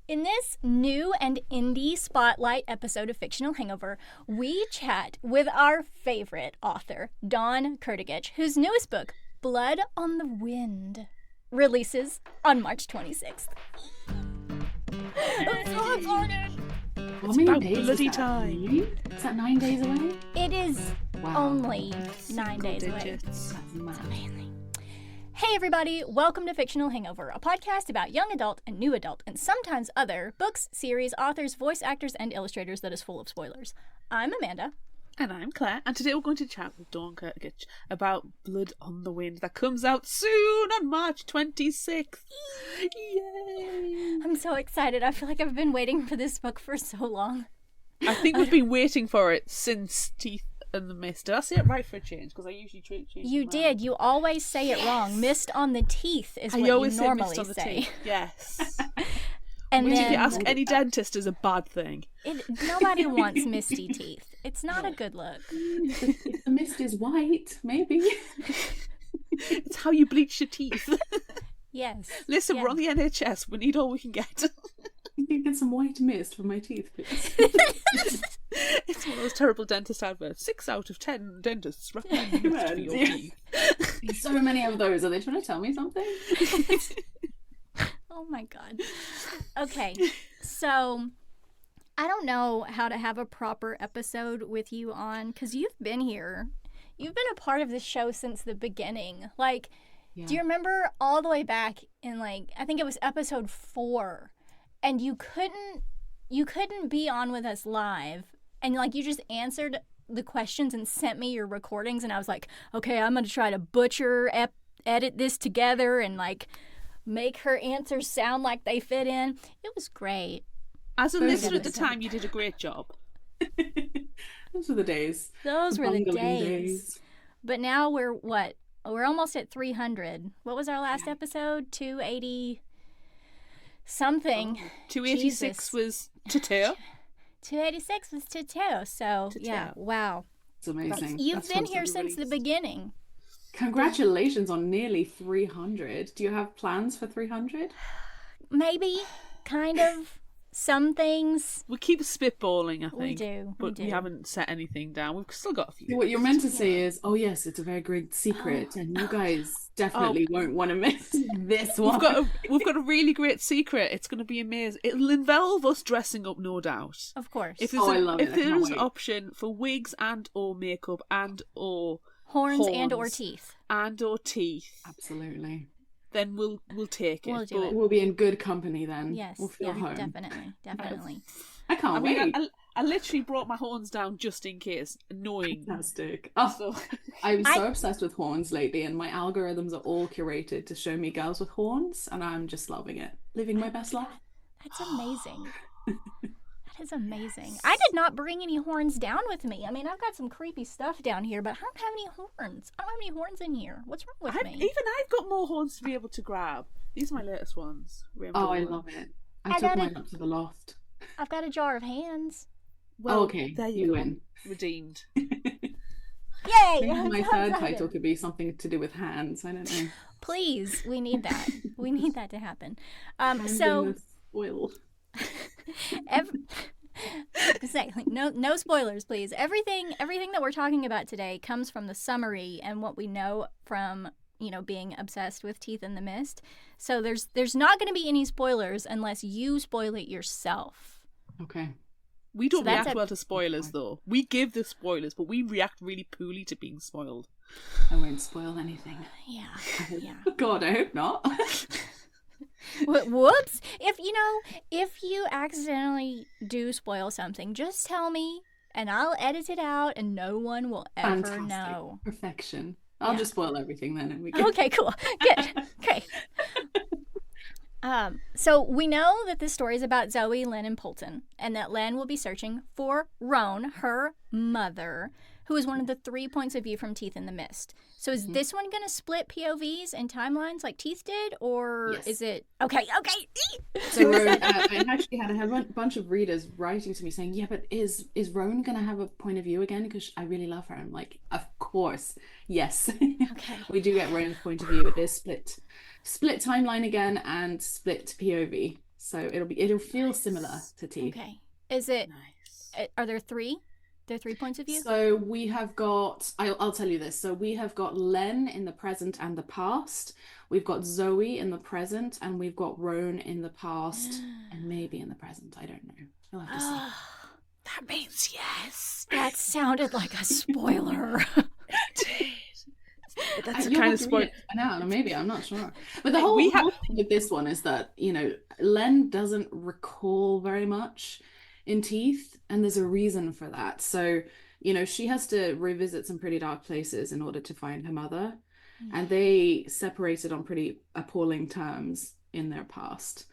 In this new and indie spotlight episode of Fictional Hangover, we chat with our favorite author, Dawn Kurtagich, whose newest book, Blood on the Wind, releases on March 26th. I'm so excited! How many days bloody time? Is that 9 days away? It is only 9 days away. That's amazing. Hey everybody, welcome to Fictional Hangover, a podcast about young adult and new adult and sometimes other books, series, authors, voice actors, and illustrators that is full of spoilers. I'm Amanda. And I'm Claire, and today we're going to chat with Dawn Kurtagich about Blood on the Wind that comes out soon on March 26th. Yay! I'm so excited. I feel like I've been waiting for this book for so long. I think we've been waiting for it since Teeth and the Mist. Did I say it right for a change? Because I usually change You did. You always say it wrong. Mist on the teeth is what you normally say. Yes. And Which, then, if you ask any dentist, is a bad thing. Nobody wants misty teeth. It's not a good look. If the mist is white, maybe. It's how you bleach your teeth. Yes. Listen, we're on the NHS. We need all we can get. You can get some white mist for my teeth, please. It's one of those terrible dentist adverts. 6 out of 10 dentists recommend mist for your teeth. There's so many of those. Are they trying to tell me something? Oh my god. Okay, so I don't know how to have a proper episode with you on, because you've been here. You've been a part of this show since the beginning. Like, do you remember all the way back in, like, I think it was episode 4, and you couldn't be on with us live, and, like, you just answered the questions and sent me your recordings, and I was like, okay, I'm going to try to edit this together and, like, make her answers sound like they fit in. It was great. As a listener at the time, you did a great job. Those were the days. Those were the days. But now we're what? We're almost at 300. What was our last episode? 280 something. 286 was Tateo. 286 was Tateo. So, yeah, wow. It's amazing. You've been here since the beginning. Congratulations on nearly 300. Do you have plans for 300? Maybe, kind of. Some things. We keep spitballing, I think. We do. But we haven't set anything down. We've still got a few. What you're meant to say is, oh yes, it's a very great secret, and you guys definitely won't want to miss this one. We've got a really great secret. It's going to be amazing. It'll involve us dressing up, no doubt. Of course. If I love it. If there's an option for wigs and or makeup and or horns and or teeth. And or teeth. Absolutely. Then we'll take it. We'll do it. We'll be in good company then. Yes. We'll feel home. Definitely. I can't wait. I literally brought my horns down just in case, knowing. Fantastic. Oh, I'm so obsessed with horns lately, and my algorithms are all curated to show me girls with horns, and I'm just loving it. Living my best life. That's amazing. That is amazing. I did not bring any horns down with me. I mean, I've got some creepy stuff down here, but I don't have any horns. I don't have any horns in here. What's wrong with me? Even I've got more horns to be able to grab. These are my latest ones. I love it. I took mine up to the loft. I've got a jar of hands. Well, okay, there you go. win. Redeemed. Yay! Maybe my third title could be something to do with hands. I don't know. Please, we need that. We need that to happen. Spoil. Exactly. No spoilers, please. Everything that we're talking about today comes from the summary and what we know from, being obsessed with Teeth in the Mist. So there's not going to be any spoilers unless you spoil it yourself. Okay. We don't react well to spoilers, though. We give the spoilers, but we react really poorly to being spoiled. I won't spoil anything. Yeah. God, I hope not. Whoops. If you accidentally do spoil something, just tell me and I'll edit it out and no one will ever know. Perfection. I'll just spoil everything then. And we can... Okay, cool. Good. Great. So we know that this story is about Zoe, Len, and Polton, and that Len will be searching for Roan, her mother, who is one of the 3 points of view from Teeth in the Mist. So is this one going to split POVs and timelines like Teeth did, or is it... Okay. So I actually had a bunch of readers writing to me saying, yeah, but is Roan going to have a point of view again? Because I really love her. I'm like, of course, yes. Okay. We do get Roan's point of view. It is split timeline again and split POV. So it'll feel similar to Teeth. Okay. Is it? Nice. Are there three? There are 3 points of view. So we have got. I'll tell you this. So we have got Len in the present and the past. We've got Zoe in the present, and we've got Roan in the past, and maybe in the present. I don't know. You'll have to see. That means yes. That sounded like a spoiler. That's a You'll kind have of to spoiler. read it by now, maybe, I'm not sure. But the whole We have- whole thing with this one is that, Len doesn't recall very much in Teeth, and there's a reason for that. So, she has to revisit some pretty dark places in order to find her mother, and they separated on pretty appalling terms in their past.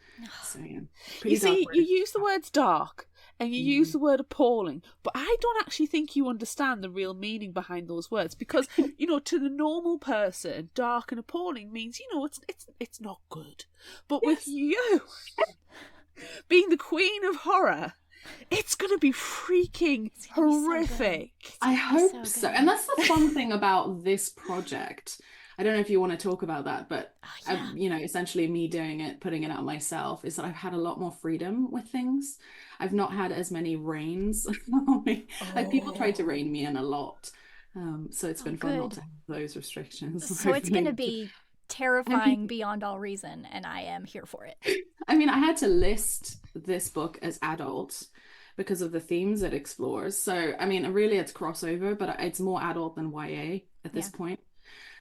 So, yeah, pretty You see, dark you words. use the words dark and you use the word appalling, but I don't actually think you understand the real meaning behind those words because, to the normal person, dark and appalling means, it's not good. But with you being the queen of horror, it's going to be freaking horrific. I hope so so. good. And that's the fun thing about this project. I don't know if you want to talk about that, but essentially me doing it, putting it out myself, is that I've had a lot more freedom with things. I've not had as many reins on me. Like people tried to rein me in a lot. So it's been fun not good. to have those restrictions. So it's going to Hopefully. be terrifying beyond all reason, and I am here for it. I mean, I had to list this book as adult because of the themes it explores. So, I mean, really it's crossover, but it's more adult than YA at this point.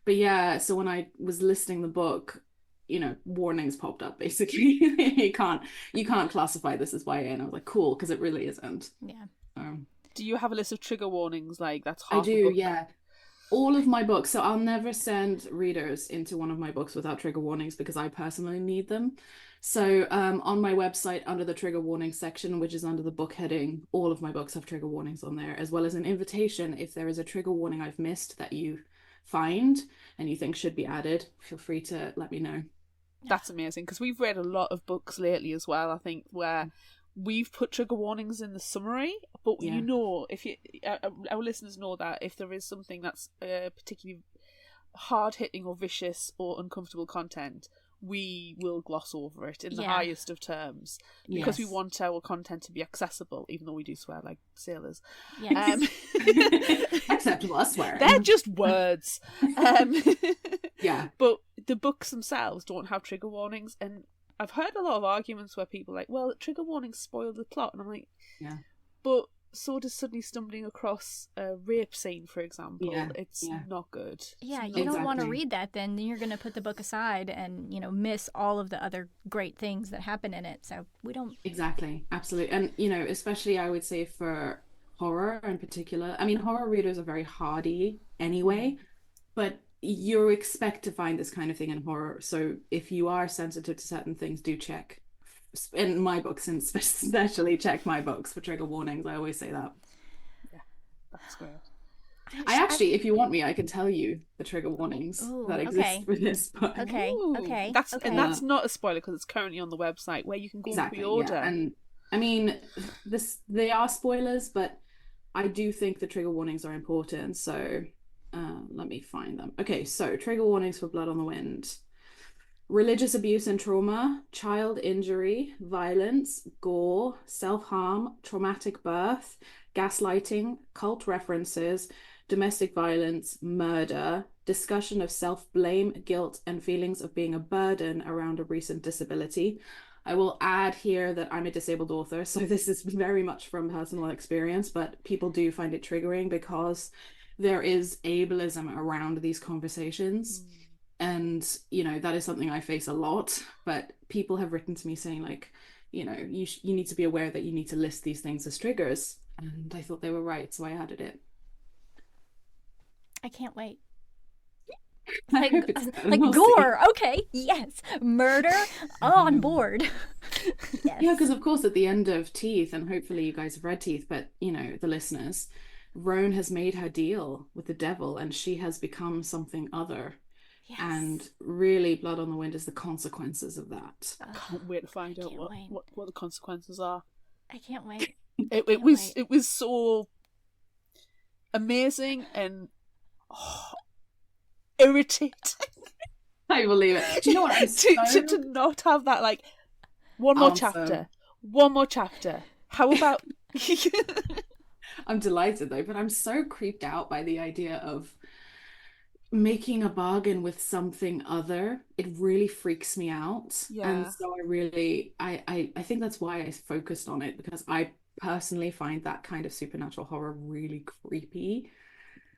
But yeah, so when I was listing the book, warnings popped up basically. you can't classify this as YA, and I was like, cool, because it really isn't. Yeah. Do you have a list of trigger warnings? Like that's I half the do, book? yeah. All of my books, so I'll never send readers into one of my books without trigger warnings because I personally need them. So on my website, under the trigger warning section, which is under the book heading, all of my books have trigger warnings on there, as well as an invitation. If there is a trigger warning I've missed that you find and you think should be added, feel free to let me know. That's amazing because we've read a lot of books lately as well, I think, where we've put trigger warnings in the summary, but if our listeners know that if there is something that's particularly hard-hitting or vicious or uncomfortable content, we will gloss over it in the highest of terms because we want our content to be accessible, even though we do swear like sailors. Acceptable, I swear. They're just words. Yeah. But the books themselves don't have trigger warnings, and I've heard a lot of arguments where people are like, well, trigger warnings spoil the plot, and I'm like, but so does suddenly stumbling across a rape scene, for example. It's not good. Yeah, you don't want to read that, then you're going to put the book aside and, miss all of the other great things that happen in it. So we don't... Exactly, absolutely. And, especially I would say for horror in particular, I mean, horror readers are very hardy anyway, but you expect to find this kind of thing in horror. So if you are sensitive to certain things, do check. In my books, and especially check my books for trigger warnings. I always say that. Yeah, that's great. I actually, if you want me, I can tell you the trigger warnings that exist for this book. Okay. And that's not a spoiler because it's currently on the website where you can go and pre-order. Yeah. And I mean, they are spoilers, but I do think the trigger warnings are important. So let me find them. Okay, so trigger warnings for Blood on the Wind. Religious abuse and trauma, child injury, violence, gore, self-harm, traumatic birth, gaslighting, cult references, domestic violence, murder, discussion of self-blame, guilt, and feelings of being a burden around a recent disability. I will add here that I'm a disabled author, so this is very much from personal experience, but people do find it triggering because there is ableism around these conversations. And, that is something I face a lot, but people have written to me saying like, you need to be aware that you need to list these things as triggers. And I thought they were right, so I added it. I can't wait. Like we'll gore. see. Okay. Yes. Murder. On board. Yes. Yeah, because of course at the end of Teeth, and hopefully you guys have read Teeth, but, the listeners, Roan has made her deal with the devil and she has become something other. Yes. And really, Blood on the Wind is the consequences of that. I can't wait to find out what the consequences are. I can't wait. It was so amazing and irritating. I believe it. Do you know what? to not have that One more answer. chapter. One more chapter. How about... I'm delighted though, but I'm so creeped out by the idea of making a bargain with something other. It really freaks me out. And Yeah. so I think that's why I focused on it, because I personally find that kind of supernatural horror really creepy.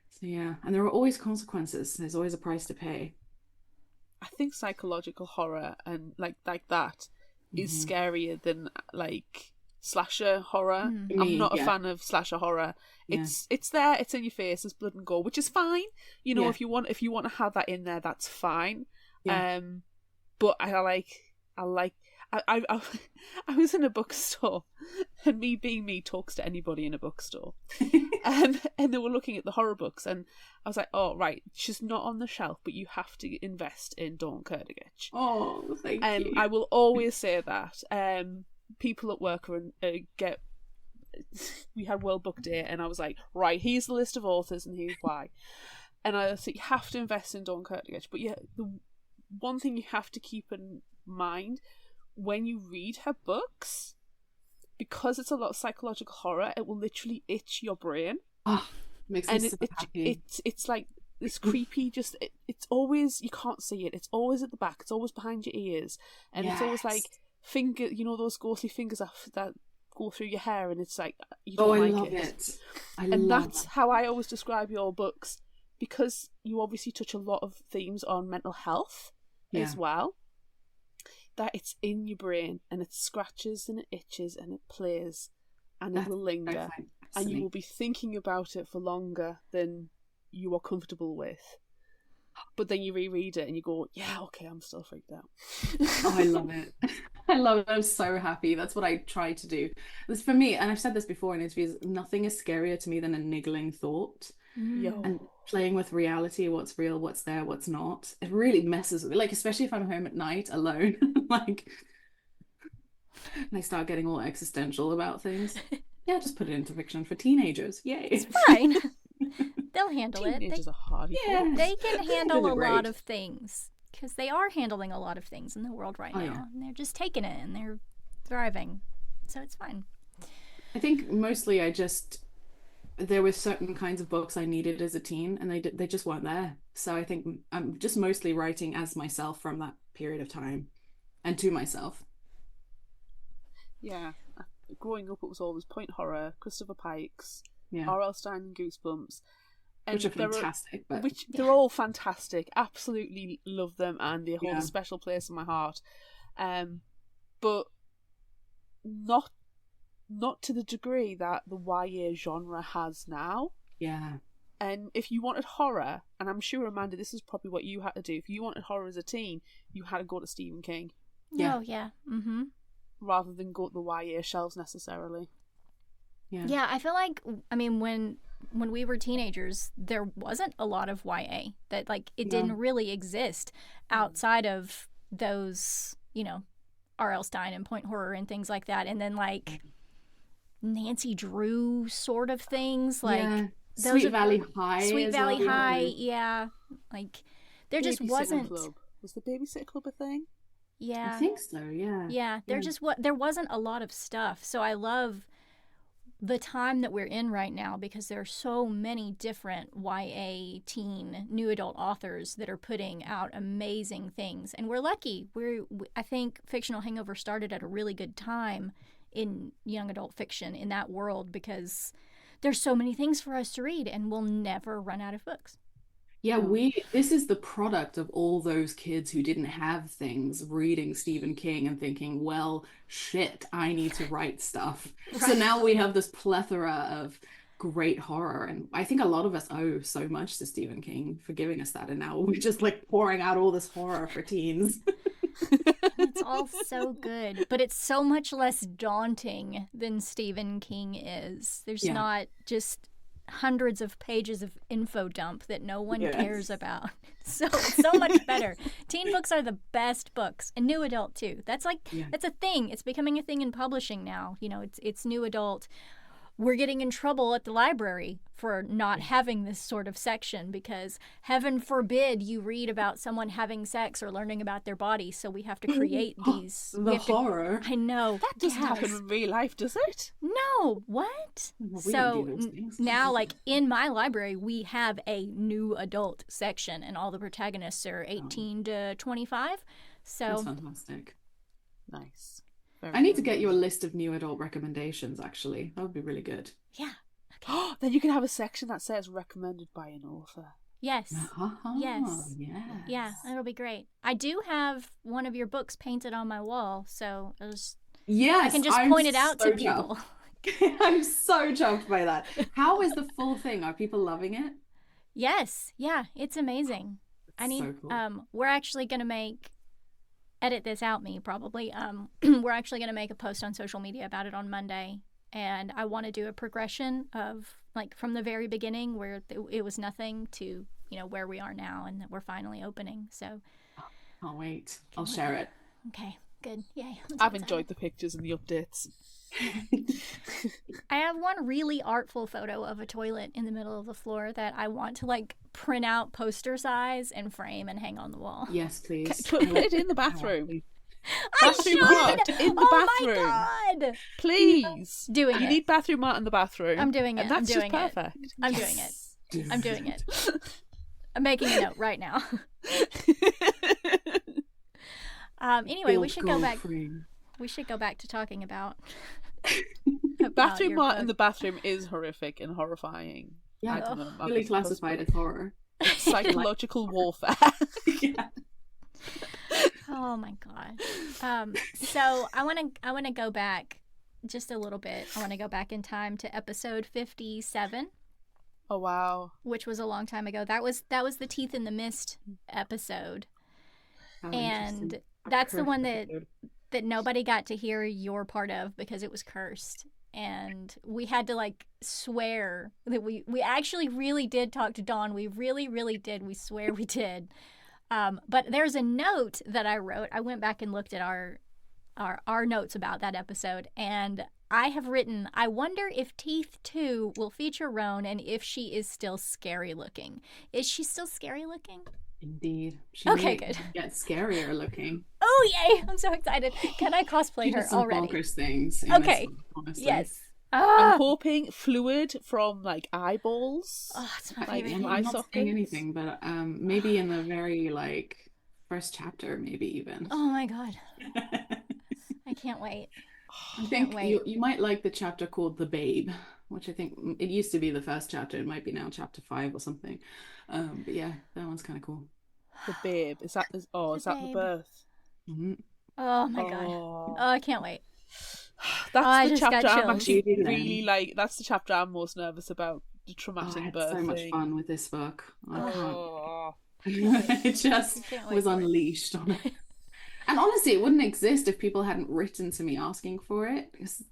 So yeah, and there are always consequences. There's always a price to pay. I think psychological horror and like that is scarier than like slasher horror. I'm not a fan of slasher horror. It's there, it's in your face, there's blood and gore, which is fine. You know, if you want to have that in there, that's fine. Yeah. But I was in a bookstore, and me being me talks to anybody in a bookstore, and they were looking at the horror books, and I was like, oh right, she's not on the shelf, but you have to invest in Dawn Kurtagich. Oh, thank you. And I will always say that. People at work we had World Book Day, and I was like, right, here's the list of authors and here's why. And I said, you have to invest in Dawn Kurtagich. But yeah, the one thing you have to keep in mind when you read her books, because it's a lot of psychological horror, it will literally itch your brain. Oh, makes me so happy. It's like this creepy, just it's always, you can't see it, it's always at the back, it's always behind your ears, and it's always like finger, you know, those ghostly fingers that go through your hair, and it's like you don't like love it. And that's how I always describe your books, because you obviously touch a lot of themes on mental health as well, that it's in your brain, and it scratches and it itches and it plays, and it will linger, and you will be thinking about it for longer than you are comfortable with. But then you reread it and you go, yeah, okay, I'm still freaked out. Oh, I love it. I love it. I'm so happy. That's what I try to do. This, for me, and I've said this before in interviews, nothing is scarier to me than a niggling thought. And playing with reality, what's real, what's there, what's not. It really messes with me. Like, especially if I'm home at night alone, like, and I start getting all existential about things. Yeah, just put it into fiction for teenagers. Yay. It's fine. They'll handle Teenagers it. are hardy. They can handle a lot of things, because they are handling a lot of things in the world right now. And they're just taking it and they're thriving. So it's fine. I think mostly there were certain kinds of books I needed as a teen, and they just weren't there. So I think I'm just mostly writing as myself from that period of time, and to myself. Yeah. Growing up, it was always point horror, Christopher Pike's, R.L. Stein and Goosebumps. And which are fantastic. They're all fantastic. Absolutely love them, and they hold a special place in my heart. But not to the degree that the YA genre has now. Yeah. And if you wanted horror, and I'm sure, Amanda, this is probably what you had to do. If you wanted horror as a teen, you had to go to Stephen King. Yeah. Oh, yeah. Mm-hmm. Rather than go to the YA shelves necessarily. Yeah, I feel like, I mean, when we were teenagers, there wasn't a lot of YA. That, like, it didn't really exist outside of those, you know, R.L. Stein and point horror and things like that. And then, like, Nancy Drew sort of things. Like, Sweet Valley High. Sweet Valley High, yeah. Like, there just wasn't. Club. Was the Babysitter Club a thing? Yeah. I think so, yeah. Yeah, there wasn't a lot of stuff. So I love the time that we're in right now, because there are so many different YA teen new adult authors that are putting out amazing things, and we're lucky. I think Fictional Hangover started at a really good time in young adult fiction in that world, because there's so many things for us to read, and we'll never run out of books. Yeah, this is the product of all those kids who didn't have things reading Stephen King and thinking, well, shit, I need to write stuff. Right. So now we have this plethora of great horror, and I think a lot of us owe so much to Stephen King for giving us that, and now we're just like pouring out all this horror for teens. It's all so good, but it's so much less daunting than Stephen King is. There's not just hundreds of pages of info dump that no one cares about. So much better. Teen books are the best books, and new adult too. That's like that's a thing. It's becoming a thing in publishing now. You know, it's new adult we're getting in trouble at the library for not having this sort of section because heaven forbid you read about someone having sex or learning about their body. So we have to create these. The horror. I know. That doesn't happen in real life, does it? No. What? Well, we So don't do those things. now, like in my library, we have a new adult section, and all the protagonists are 18 to 25. So That's fantastic. Nice. I need to get you a list of new adult recommendations, actually. That would be really good. yeah. Then you can have a section that says recommended by an author. Yes. Yes. Yes. Yeah, that'll be great. I do have one of your books painted on my wall, so Yes, I can just I'm point it out so to people. chuffed. I'm so chuffed by that. How is the full thing? Are people loving it? Yes, yeah, it's amazing. I need. So cool. We're actually gonna edit this out, me probably. We're actually gonna make a post on social media about it on Monday, and I want to do a progression of like from the very beginning where it was nothing to where we are now and that we're finally opening. So Can't wait. I'll share it. okay, good, yay! I'm so I've excited. enjoyed the pictures and the updates. I have one really artful photo of a toilet in the middle of the floor that I want to like print out poster size and frame and hang on the wall. Yes, please. Put it in the bathroom. I Bathroom should! art in the bathroom. Oh my god! Please. Doing You it. need bathroom art in the bathroom. I'm doing it. And that's I'm doing just it. perfect. I'm doing it. I'm doing it. I'm making a note right now. Anyway, we should go back. We should go back to talking about Bathroom your art book. in the bathroom is horrific and horrifying. I Yeah, don't know. really classified as horror. It's psychological warfare. Yeah. Oh my god. So I want to go back just a little bit. I want to go back in time to episode 57, Oh wow. which was a long time ago. That was the Teeth in the Mist episode. How And interesting. that's the Cursed one that episode. nobody got to hear your part of because it was cursed. And we had to like swear that we actually really did talk to Dawn. We really, really did. We swear we did. But there's a note that I wrote. I went back and looked at our notes about that episode, and I have written, I wonder if Teeth 2 will feature Roan and if she is still scary looking. Is she still scary looking? Indeed. She Okay, may good. get scarier looking. Oh, yay! I'm so excited. Can I cosplay She her did some already? bonkers things. in Okay. this one, honestly. Yes. I'm Ah! hoping fluid from like eyeballs. Oh, it's my Like, favorite I'm thing. eye not sockets. saying anything, but maybe in the very like first chapter, maybe even. Oh my god. I can't wait. I think wait. you might like the chapter called The Babe, which I think it used to be the first chapter. It might be now chapter 5 or something. But yeah, that one's kind of cool. The babe. Is that the babe. birth? Mhm. Oh my god. Oh. Oh, I can't wait. That's I the just got chapter I'm chills. actually You do really like. That's the chapter I'm most nervous about. The Oh, traumatic I had birth so much thing. fun with this book. I can't. Oh. It just Can't wait was for it. unleashed on it. And honestly, it wouldn't exist if people hadn't written to me asking for it. Because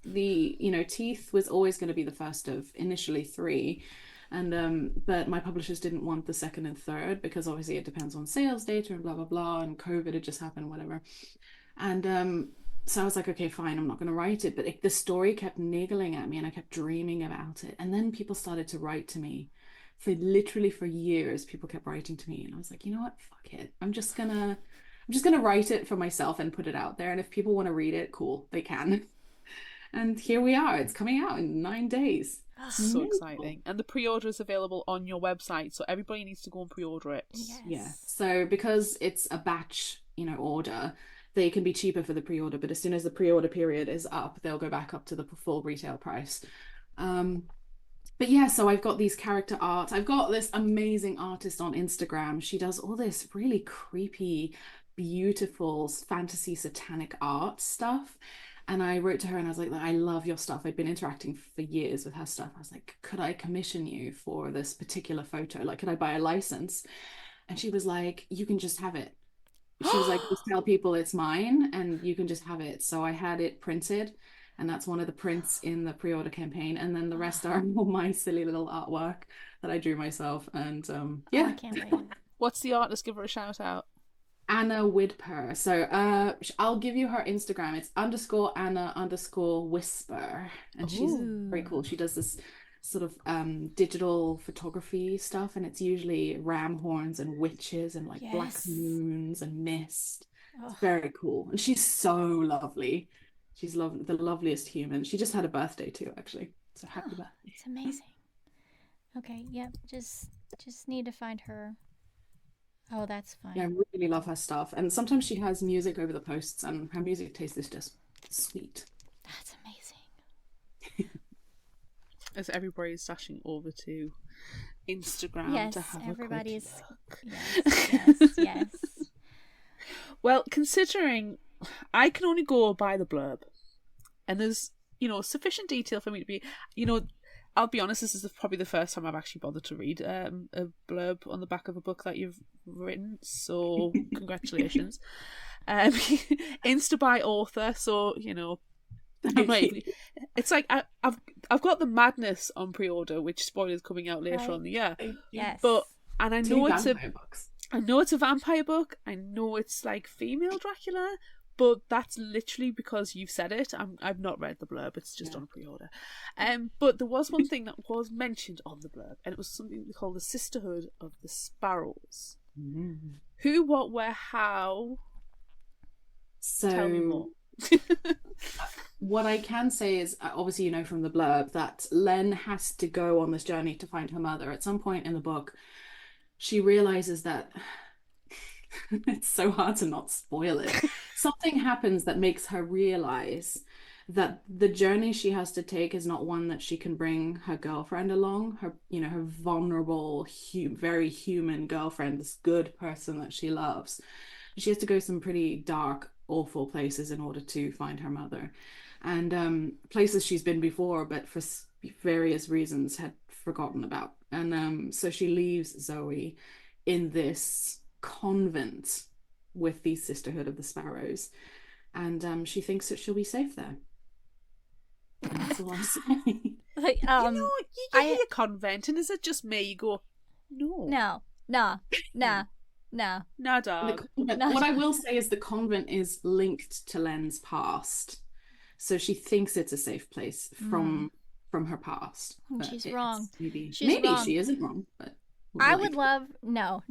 Teeth was always going to be the first of initially 3. And but my publishers didn't want the second and third because obviously it depends on sales data and blah blah blah, and COVID had just happened, whatever. And so I was like, okay, fine, I'm not going to write it. But the story kept niggling at me, and I kept dreaming about it. And then people started to write to me. For years, people kept writing to me, and I was like, you know what, fuck it. I'm just gonna write it for myself and put it out there. And if people want to read it, cool, they can. And here we are. It's coming out in 9 days. So exciting. And the pre-order is available on your website, so everybody needs to go and pre-order it. Yes. Yeah. So because it's a batch, order, they can be cheaper for the pre-order, but as soon as the pre-order period is up, they'll go back up to the full retail price. But yeah, so I've got these character art. I've got this amazing artist on Instagram. She does all this really creepy, beautiful fantasy satanic art stuff. And I wrote to her and I was like, I love your stuff. I'd been interacting for years with her stuff. I was like, could I commission you for this particular photo? Like, could I buy a license? And she was like, you can just have it. She was like, just tell people it's mine and you can just have it. So I had it printed, and that's one of the prints in the pre-order campaign. And then the rest are all my silly little artwork that I drew myself. And Oh, I yeah. can't wait. What's the artist? Give her a shout out. Anna Widper. So I'll give you her Instagram. It's _Anna_whisper. And she's very Ooh. cool. She does this sort of digital photography stuff, and it's usually ram horns and witches and like black Yes. moons and mist. It's Oh, very cool. And she's so lovely. She's the loveliest human. She just had a birthday too, actually. So happy birthday. it's amazing. Okay, yep. Just need to find her. Oh, that's fine. Yeah, I really love her stuff. And sometimes she has music over the posts, and her music taste is just sweet. That's amazing. As everybody's dashing over to Instagram Yes, to have everybody a is. quick look. Yes. Well, considering I can only go by the blurb, and there's, sufficient detail for me to be, I'll be honest, this is probably the first time I've actually bothered to read a blurb on the back of a book that you've written, so congratulations. Insta by author, so, I'm not even, it's like I've got The Madness on pre-order, which spoilers coming out later on in the year. Yes. And I know it's a vampire book. I know it's like female Dracula, but that's literally because you've said it. I've not read the blurb. It's just on pre-order. But there was one thing that was mentioned on the blurb, and it was something called the Sisterhood of the Sparrows. Mm. Who, what, where, how? So Tell me more. What I can say is, obviously, from the blurb that Len has to go on this journey to find her mother. At some point in the book, she realizes that it's so hard to not spoil it. Something happens that makes her realize that the journey she has to take is not one that she can bring her girlfriend along, her vulnerable, very human girlfriend, this good person that she loves. She has to go some pretty dark, awful places in order to find her mother, and places she's been before, but for various reasons had forgotten about. And so she leaves Zoe in this convent with the Sisterhood of the Sparrows, and she thinks that she'll be safe there. And that's all I'm saying. Like, you hear convent, and is it just me? You go, no, nah, dog. What I will say is the convent is linked to Len's past, so she thinks it's a safe place from her past. She's wrong. Maybe wrong. she isn't wrong, but I would love no.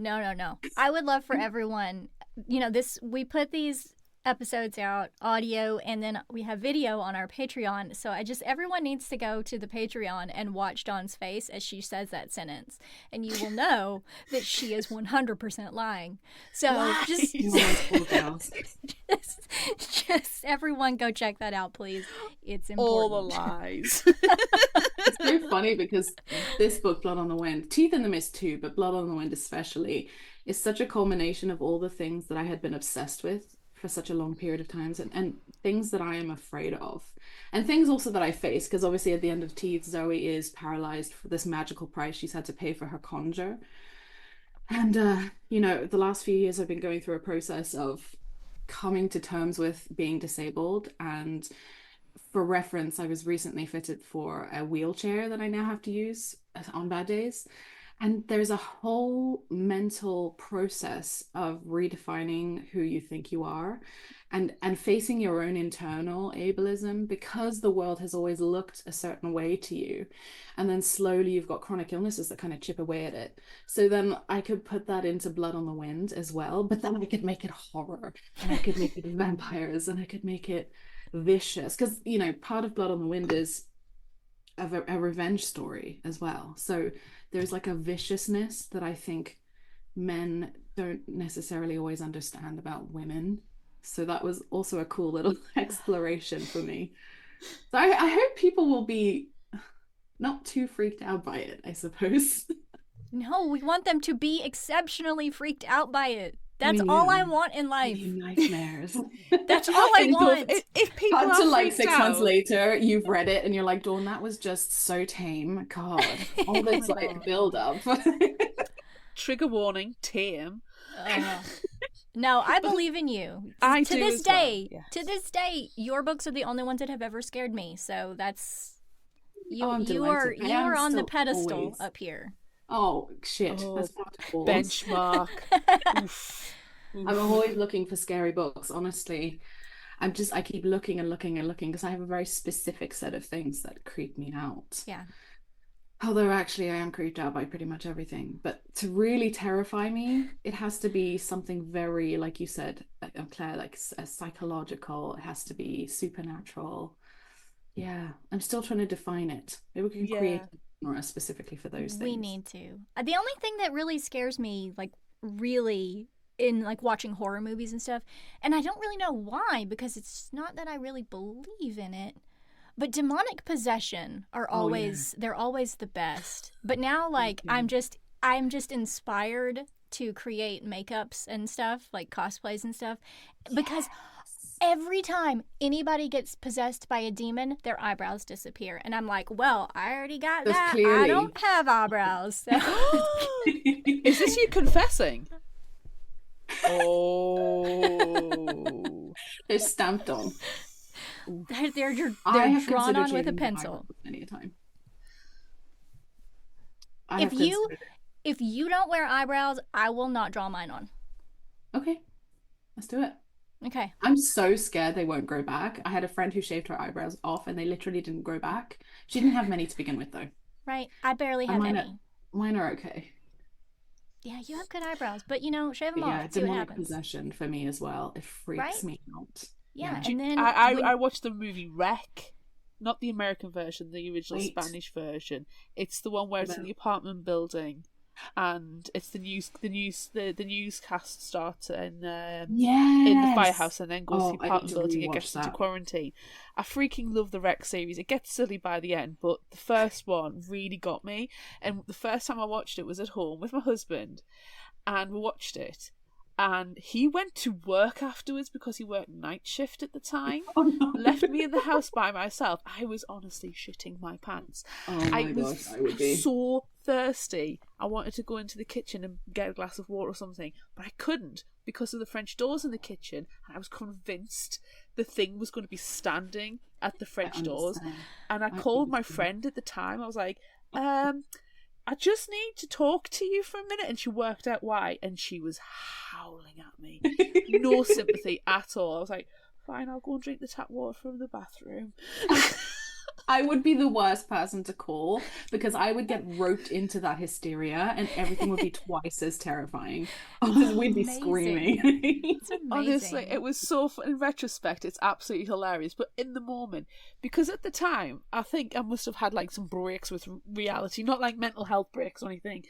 I would love for everyone. We put these episodes out audio, and then we have video on our Patreon. So everyone needs to go to the Patreon and watch Dawn's face as she says that sentence, and you will know that she is 100% lying. So just everyone go check that out, please. It's important. All the lies. It's so funny because this book, Blood on the Wind, Teeth in the Mist too, but Blood on the Wind especially, is such a culmination of all the things that I had been obsessed with for such a long period of times, and things that I am afraid of, and things also that I face, because obviously at the end of Teeth, Zoe is paralyzed for this magical price she's had to pay for her conjure. And the last few years I've been going through a process of coming to terms with being disabled, and for reference, I was recently fitted for a wheelchair that I now have to use on bad days. And there's a whole mental process of redefining who you think you are, and facing your own internal ableism, because the world has always looked a certain way to you. And then slowly you've got chronic illnesses that kind of chip away at it. So then I could put that into Blood on the Wind as well, but then I could make it horror, and I could make it vampires, and I could make it vicious, because part of Blood on the Wind is a revenge story as well. So there's like a viciousness that I think men don't necessarily always understand about women. So that was also a cool little exploration for me. So I hope people will be not too freaked out by it, I suppose. No, we want them to be exceptionally freaked out by it. That's all I want in life. Nightmares. That's all I want. If people Cut are to like freaked 6 out, months later, you've read it and you're like, Dawn, that was just so tame. God, all this like build up. Trigger warning, tame. No, I believe in you. I to do this as day, well, yes. to this day, your books are the only ones that have ever scared me. So that's you. I'm you are delighted. you I am are on the still pedestal always. up here. Oh shit! Oh, That's wonderful. benchmark. Oof. I'm always looking for scary books, honestly. I keep looking and looking and looking because I have a very specific set of things that creep me out. Yeah. Although actually I am creeped out by pretty much everything. But to really terrify me, it has to be something very, like you said, Claire, like psychological. It has to be supernatural. Yeah, I'm still trying to define it. Maybe we can create a genre specifically for those things. We need to. The only thing that really scares me, like really, in like watching horror movies and stuff, and I don't really know why, because it's not that I really believe in it, but demonic possession are always they're always the best. But now like I'm just inspired to create makeups and stuff, like cosplays and stuff, because every time anybody gets possessed by a demon, their eyebrows disappear. And I'm like, well, I already got that. Clearly. I don't have eyebrows. So. Is this you confessing? Oh. They're stamped on. They're drawn on with a pencil. Many a time. If you don't wear eyebrows, I will not draw mine on. Okay, let's do it. Okay. I'm so scared they won't grow back. I had a friend who shaved her eyebrows off and they literally didn't grow back. She didn't have many to begin with though. Right. I barely have any. Mine are okay. Yeah, you have good eyebrows, but shave them off. Yeah, demonic possession for me as well. It freaks me out. Yeah, and then I watched the movie Wreck, not the American version, the original Spanish version. It's the one where it's in the apartment building, and it's the newscast starts in the firehouse and then goes to the apartment building and gets into quarantine. I freaking love the Wreck series. It gets silly by the end, but the first one really got me. And the first time I watched it was at home with my husband, and we watched it. And he went to work afterwards because he worked night shift at the time. Left me in the house by myself. I was honestly shitting my pants. I was so thirsty. I wanted to go into the kitchen and get a glass of water or something, but I couldn't because of the French doors in the kitchen. And I was convinced the thing was going to be standing at the French doors. And I called my friend at the time. I was like, I just need to talk to you for a minute. And she worked out why. And she was howling at me. No sympathy at all. I was like, fine, I'll go and drink the tap water from the bathroom. I would be the worst person to call because I would get roped into that hysteria and everything would be twice as terrifying because we'd be screaming. It's amazing. Honestly, it was so fun. In retrospect, it's absolutely hilarious. But in the moment, because at the time, I think I must have had like some breaks with reality, not like mental health breaks or anything,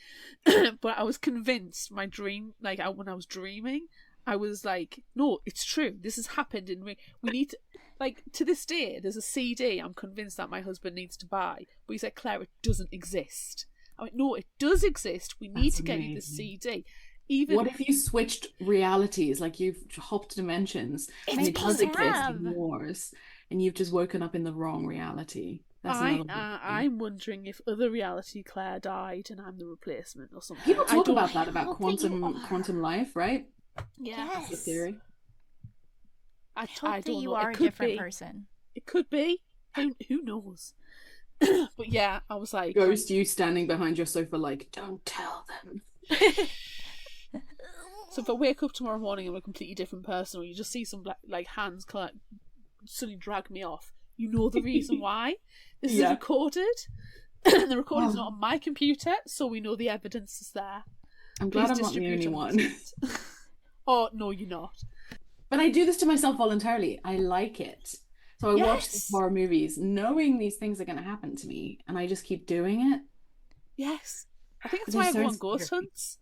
but I was convinced my dream, like when I was dreaming, I was like, no, it's true. This has happened and we need to, like, to this day, there's a CD I'm convinced that my husband needs to buy. But he's like, Claire, it doesn't exist. I went, no, it does exist. We need to get you the CD. What if you switched realities, like you've hopped dimensions and it does exist in yours and you've just woken up in the wrong reality? I'm wondering if other reality Claire died and I'm the replacement or something. People talk about that, about quantum life, right? Yeah. That's the theory. I don't know. You are a different person. It could be. Who knows? But yeah, I was like, ghost you standing behind your sofa like, don't tell them. So if I wake up tomorrow morning I'm a completely different person, or you just see some like hands suddenly drag me off, you know the reason why. This is recorded. The recording's not on my computer, so we know the evidence is there. I'm glad I'm not the only one. Oh no, you're not. But I do this to myself voluntarily. I like it. So I watch these horror movies knowing these things are going to happen to me, and I just keep doing it. Yes. I think that's why I go on ghost hunts.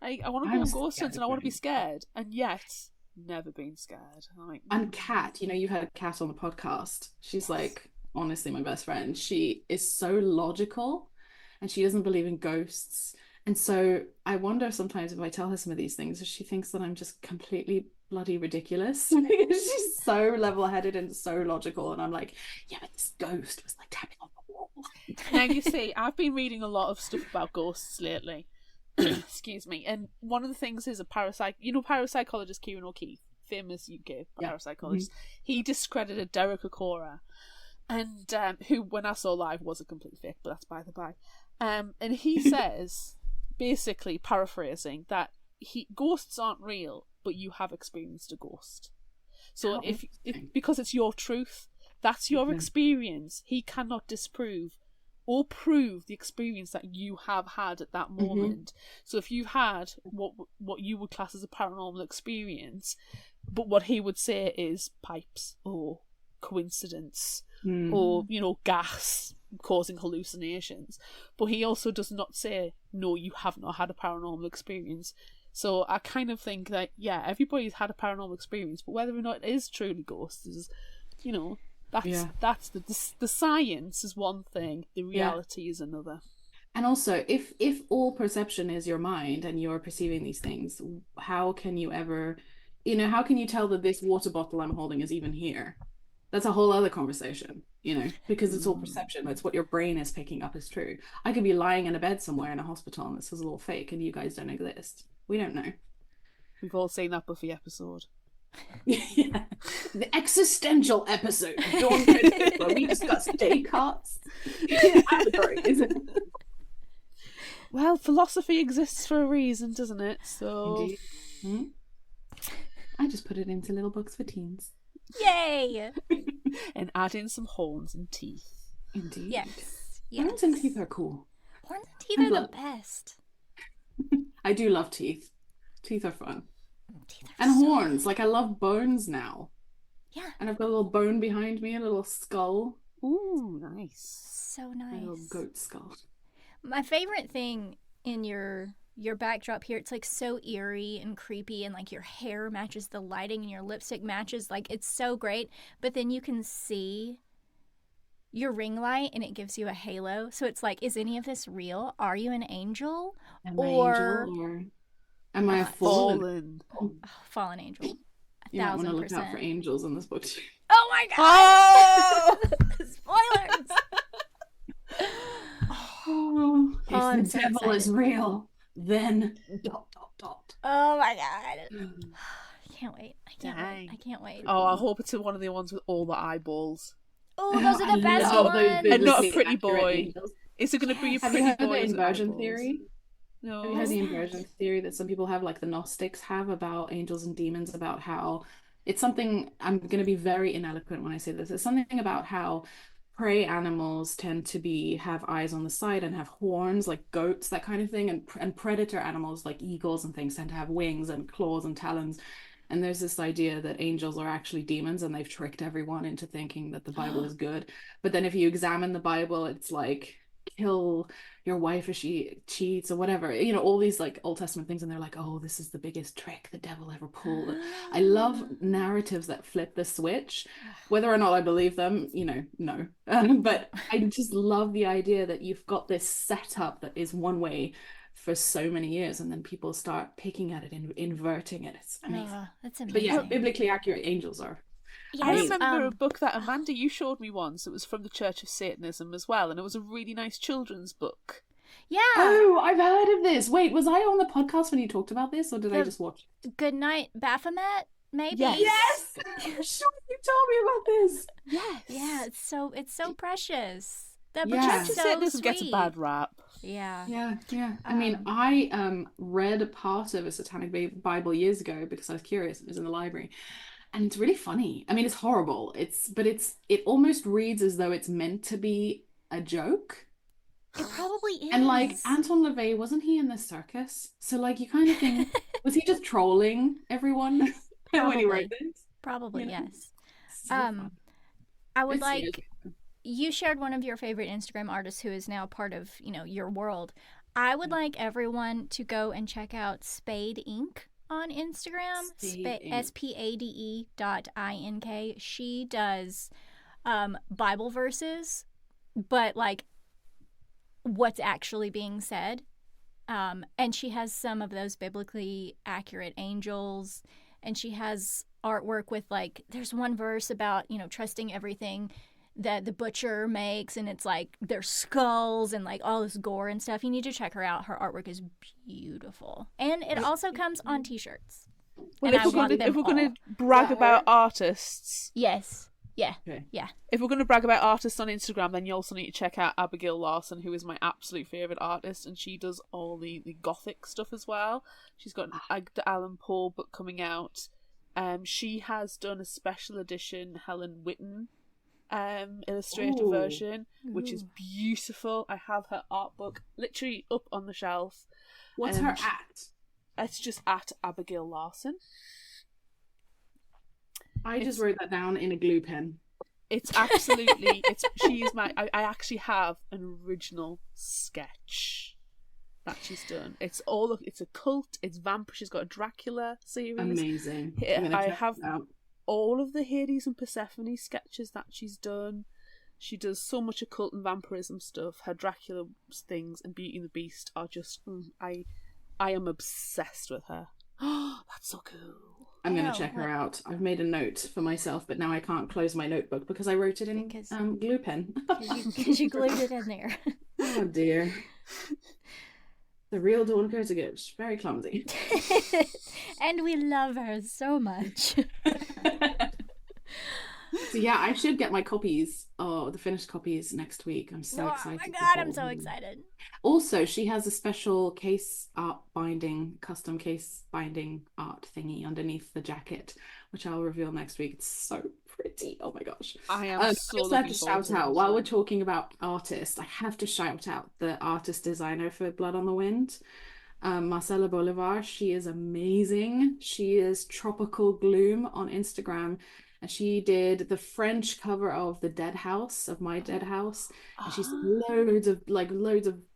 I want to go on ghost hunts and I want to be scared, and yet never been scared. And Kat, you've heard Kat on the podcast. She's like, honestly, my best friend. She is so logical and she doesn't believe in ghosts. And so I wonder sometimes if I tell her some of these things, if she thinks that I'm just completely bloody ridiculous. She's so level-headed and so logical, and I'm like, yeah, but this ghost was like tapping on the wall. Now you see, I've been reading a lot of stuff about ghosts lately. Excuse me. And one of the things is parapsychologist Kieran O'Keefe, famous UK parapsychologist. He discredited Derek Okora, and who, when I saw live, was a complete fake, but that's by the by. And he says, basically paraphrasing, that ghosts aren't real. but you have experienced a ghost. So if because it's your truth, that's your experience. He cannot disprove or prove the experience that you have had at that moment. So if you had what you would class as a paranormal experience, but what he would say is pipes or coincidence or, you know, gas causing hallucinations. But he also does not say, no, you have not had a paranormal experience. So I kind of think that, yeah, everybody's had a paranormal experience, but whether or not it is truly ghosts is, you know, that's the science is one thing, the reality is another. And also, if all perception is your mind and you're perceiving these things, how can you ever, you know, how can you tell that this water bottle I'm holding is even here? That's a whole other conversation, you know, because it's all perception. It's what your brain is picking up as true. I could be lying in a bed somewhere in a hospital and this is all fake and you guys don't exist. We don't know. We've all seen that Buffy episode. Yeah, the existential episode of Dawn Kurtagich, where we discuss Descartes' allegories. Well, philosophy exists for a reason, doesn't it? So, I just put it into little books for teens. Yay! And add in some horns and teeth. Indeed. Yes. Horns and teeth are cool. Horns and teeth are the best. I do love teeth. Teeth are fun. Teeth are and horns. Like, I love bones now. Yeah. And I've got a little bone behind me, a little skull. Ooh, nice. So nice. A little goat skull. My favorite thing in your backdrop here, it's like so eerie and creepy, and like your hair matches the lighting and your lipstick matches. Like, it's so great. But then you can see your ring light and it gives you a halo. So it's like, is any of this real? Are you an angel? Am I angel or am I a fallen? Fallen angel. You might want to look out for angels in this book too. Oh my god! Oh! Spoilers! If the devil is real, then ... Oh my god. I can't wait. I can't wait. Oh, I hope it's one of the ones with all the eyeballs. Oh, those are the best ones. And not a pretty boy. Angels. Is it going to be a Have pretty you heard boy? the inversion theory? No. Have you heard the inversion theory that some people have, like the Gnostics have, about angels and demons, about how it's something, I'm going to be very ineloquent when I say this, it's something about how prey animals tend to have eyes on the side and have horns, like goats, that kind of thing, and predator animals like eagles and things tend to have wings and claws and talons. And there's this idea that angels are actually demons and they've tricked everyone into thinking that the Bible is good. But then if you examine the Bible, it's like, kill your wife if she cheats or whatever, you know, all these like Old Testament things, and they're like, oh, this is the biggest trick the devil ever pulled. I love narratives that flip the switch. Whether or not I believe them, you know, no. But I just love the idea that you've got this setup that is one way for so many years, and then people start picking at it and inverting it. It's amazing. That's amazing. But yeah, biblically accurate angels are. Yes, I remember a book that Amanda, you showed me once. It was from the Church of Satanism as well, and it was a really nice children's book. Yeah. Oh, I've heard of this. Wait, was I on the podcast when you talked about this, or did I just watch it? Goodnight Baphomet, maybe? Yes! I'm sure you told me about this. Yes. Yeah, it's so precious. The Church of Satanism gets a bad rap. Yeah. I mean, I read part of a Satanic Bible years ago because I was curious. It was in the library. And it's really funny. I mean, it's horrible. It almost reads as though it's meant to be a joke. It probably is. And like Anton LaVey, wasn't he in the circus? So like you kind of think, was he just trolling everyone when he wrote this? Probably, you know? Yes. So fun. I would you shared one of your favorite Instagram artists who is now part of, you know, your world. I would like everyone to go and check out Spade Inc. on Instagram, spade.ink. She does Bible verses, but like what's actually being said. And she has some of those biblically accurate angels, and she has artwork with like, there's one verse about, you know, trusting everything that the butcher makes, and it's like their skulls and like all this gore and stuff. You need to check her out. Her artwork is beautiful, and it also comes on t-shirts. Well, if we're going to brag about artists, yes, Yeah. Okay. Yeah. If we're going to brag about artists on Instagram, then you also need to check out Abigail Larson, who is my absolute favourite artist, and she does all the gothic stuff as well. She's got an Edgar Allan Poe book coming out. She has done a special edition Helen Witten illustrated version, which is beautiful. I have her art book literally up on the shelf. What's her at? It's just at Abigail Larson. I just wrote that down in a glue pen. It's absolutely she's my I actually have an original sketch that she's done. It's a cult, it's vampire, she's got a Dracula series. Amazing. I have all of the Hades and Persephone sketches that she's done. She does so much occult and vampirism stuff. Her Dracula things and Beauty and the Beast are just I am obsessed with her. Oh, that's so cool. I'm going to check her out. I've made a note for myself, but now I can't close my notebook because I wrote it in glue pen. Because you glued it in there. Oh dear. The real Dawn Kurtagich. Very clumsy. And we love her so much. So yeah, I should get my copies, the finished copies next week. I'm so excited. Oh my god, I'm so excited. Also, she has a special custom case binding art thingy underneath the jacket, which I'll reveal next week. It's so pretty. Oh my gosh. I am so looking have to forward shout out, while we're talking about artists, I have to shout out the artist designer for Blood on the Wind. Marcela Bolivar. She is amazing. She is Tropical Gloom on Instagram. And she did the French cover of The Dead House, of My Dead House. And she's loads of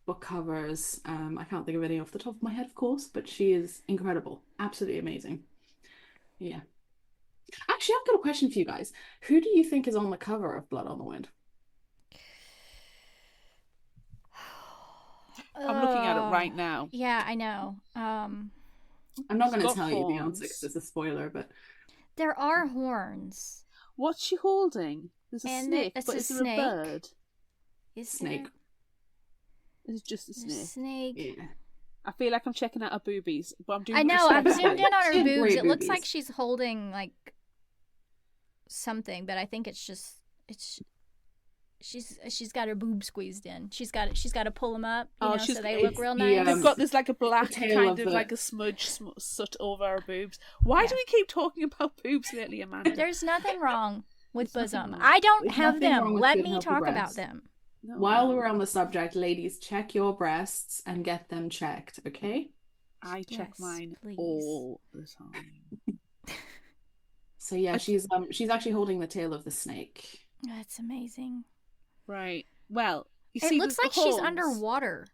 book covers. I can't think of any off the top of my head, of course, but she is incredible. Absolutely amazing. Yeah. Actually, I've got a question for you guys. Who do you think is on the cover of Blood on the Wind? I'm looking at it right now. Yeah, I know. I'm not going to tell you the answer because it's a spoiler, but... There are horns. What's she holding? There's a snake, but is there a bird? Snake. It's just a snake. Snake. Yeah. I feel like I'm checking out her boobies, but I'm doing. I know. I've zoomed in on her boobs. It looks boobies. like she's holding like something, but I think she's got her boob squeezed in. She's got to pull them up, so they look real nice. They've got this like a black kind of the... like a smudge soot over her boobs. Why do we keep talking about boobs lately, Amanda? There's nothing wrong with bosom. I don't have them. Let me talk about them. No. While we're on the subject, ladies, check your breasts and get them checked, okay? I check mine please. all the time. So yeah, she's actually holding the tail of the snake. That's amazing. Right. Well, it looks like she's underwater.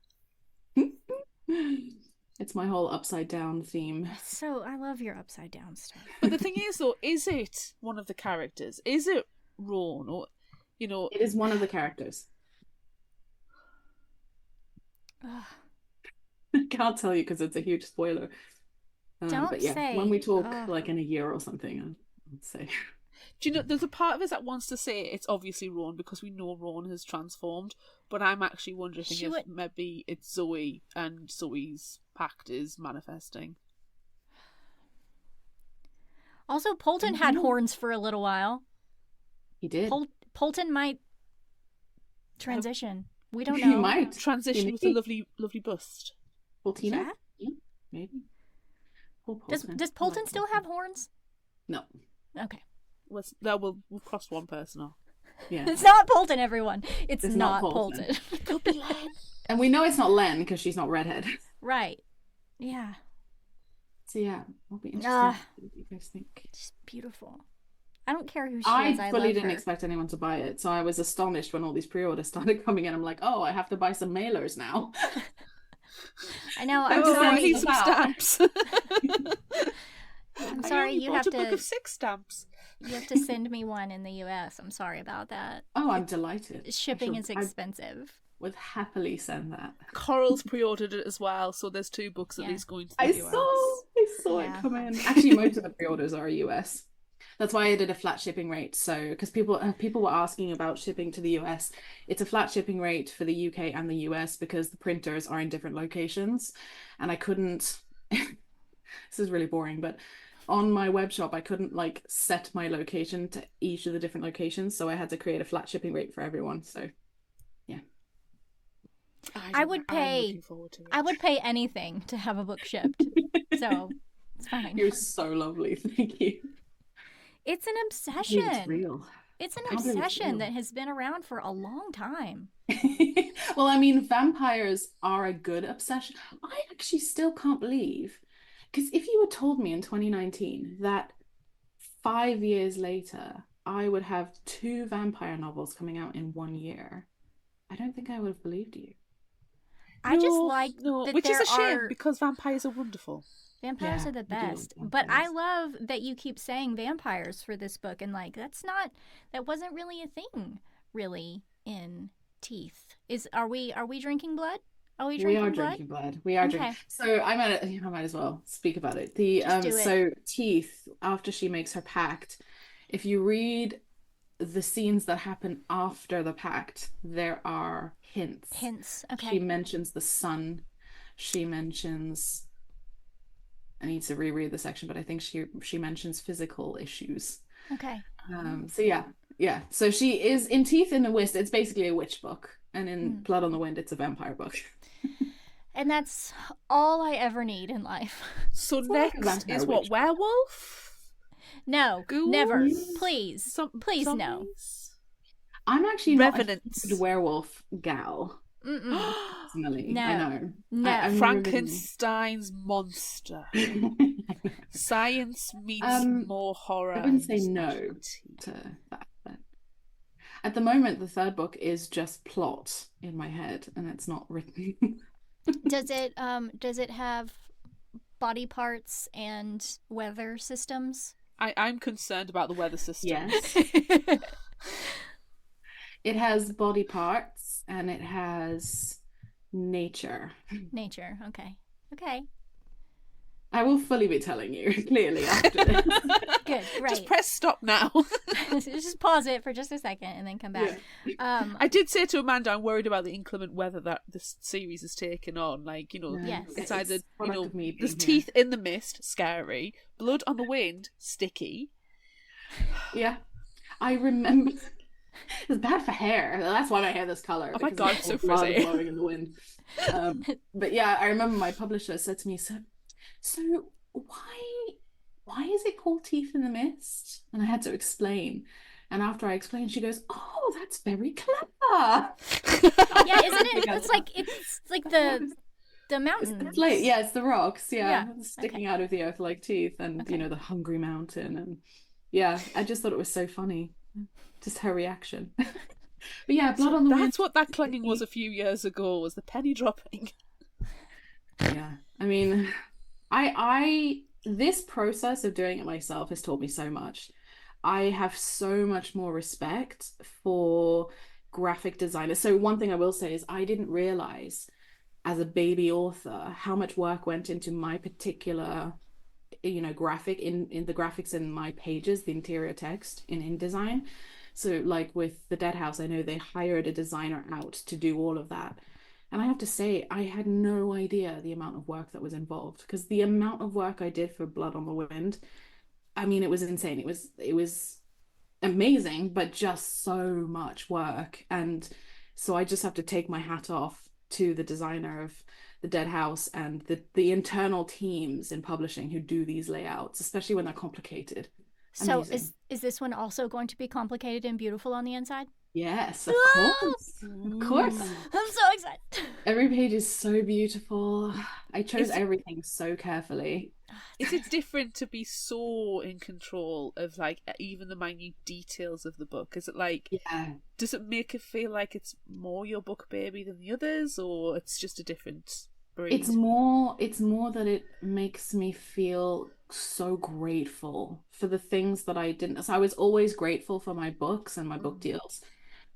It's my whole upside down theme. So I love your upside down stuff. But the thing is, though, is it one of the characters? Is it Ron, or It is one of the characters. I can't tell you because it's a huge spoiler. Don't say. When we talk like in a year or something, I'd say. Do you know, there's a part of us that wants to say it's obviously Ron because we know Ron has transformed, but I'm actually wondering if maybe it's Zoe and Zoe's pact is manifesting. Also, Polton had horns for a little while. He did. Polton might transition. We don't know. He might transition with a lovely bust. Poltina? Yeah, maybe. Does Polton still have horns? No. Okay. We'll cross one person off. Yeah. It's not Polton, everyone. It's not Polton. It could be Len. And we know it's not Len because she's not redhead. Right. Yeah. So yeah, it'll be interesting. What do you guys think? She's beautiful. I don't care who she is. I fully didn't expect anyone to buy it, so I was astonished when all these pre-orders started coming in. I'm like, oh, I have to buy some mailers now. I know. I need some stamps. I'm sorry, you have to book of 6 stamps. You have to send me one in the US. I'm sorry about that. Oh, I'm delighted. Shipping is expensive. I would happily send that. Coral's pre-ordered it as well, so there's 2 books at least going to the US. I saw it come in. Actually, most of the pre-orders are US. That's why I did a flat shipping rate. So, because people were asking about shipping to the US, it's a flat shipping rate for the UK and the US because the printers are in different locations, and I couldn't. This is really boring, but on my web shop, I couldn't like set my location to each of the different locations, so I had to create a flat shipping rate for everyone. So yeah. I would pay anything to have a book shipped. So it's fine. You're so lovely. Thank you. It's an obsession. It's real. It's an obsession that has been around for a long time. Well, I mean, vampires are a good obsession. I actually still can't believe, because if you had told me in 2019 that 5 years later I would have 2 vampire novels coming out in 1 year, I don't think I would have believed you. I just like that which is a shame are... because vampires are wonderful. Vampires are the best. But I love that you keep saying vampires for this book, and like that wasn't really a thing really in Teeth. Are we drinking blood? Are we drinking blood? We are drinking blood. We are drinking. So I might as well speak about it. So Teeth, after she makes her pact, if you read the scenes that happen after the pact, there are hints. Okay. She mentions the sun. She mentions, I need to reread the section, but I think she mentions physical issues. Okay. So yeah. So she is in Teeth in the Mist. It's basically a witch book, and in Blood on the Wind, it's a vampire book. And that's all I ever need in life. So next is what, werewolf? No, Ghouls? Never. Please, please zombies? No. I'm actually not Revenants. a werewolf gal. Personally, No. I know. No. Frankenstein's monster. Science meets more horror. I wouldn't say no to that. But at the moment, the third book is just plot in my head, and it's not written. Does it have body parts and weather systems? I'm concerned about the weather system. Yes. It has body parts and it has nature. Nature, okay. I will fully be telling you, clearly, after this. Good, right. Just press stop now. Just pause it for just a second and then come back. Yeah. I did say to Amanda, I'm worried about the inclement weather that this series has taken on. Like, Yes. it's either, there's here. teeth in the mist, scary, blood on the wind, sticky. Yeah. I remember... It's bad for hair. That's why my hair this color. Oh my god, it's so frizzy. Blowing in the wind. But yeah, I remember my publisher said to me, so why is it called Teeth in the Mist? And I had to explain. And after I explained, she goes, "Oh, that's very clever." Yeah, isn't it? It's like the mountains. It's the rocks. Yeah. Sticking out of the earth like teeth, and the hungry mountain, and I just thought it was so funny. Just her reaction. But yeah, Blood on the Wind. That's what that clanging was a few years ago, was the penny dropping. Yeah. I mean, I this process of doing it myself has taught me so much. I have so much more respect for graphic designers. So one thing I will say is I didn't realize as a baby author how much work went into my particular graphic in the graphics in my pages, the interior text in InDesign. So like with the Dead House, I know they hired a designer out to do all of that. And I have to say, I had no idea the amount of work that was involved, because the amount of work I did for Blood on the Wind, I mean, it was insane. It was amazing, but just so much work. And so I just have to take my hat off to the designer of the Dead House and the internal teams in publishing who do these layouts, especially when they're complicated. So is this one also going to be complicated and beautiful on the inside? Yes, of course. Of course. I'm so excited. Every page is so beautiful. I chose everything so carefully. Is it different to be so in control of like even the minute details of the book? Is it like, does it make it feel like it's more your book baby than the others, or it's just a different breed? It's more that it makes me feel so grateful for the things that I didn't. So I was always grateful for my books and my book deals,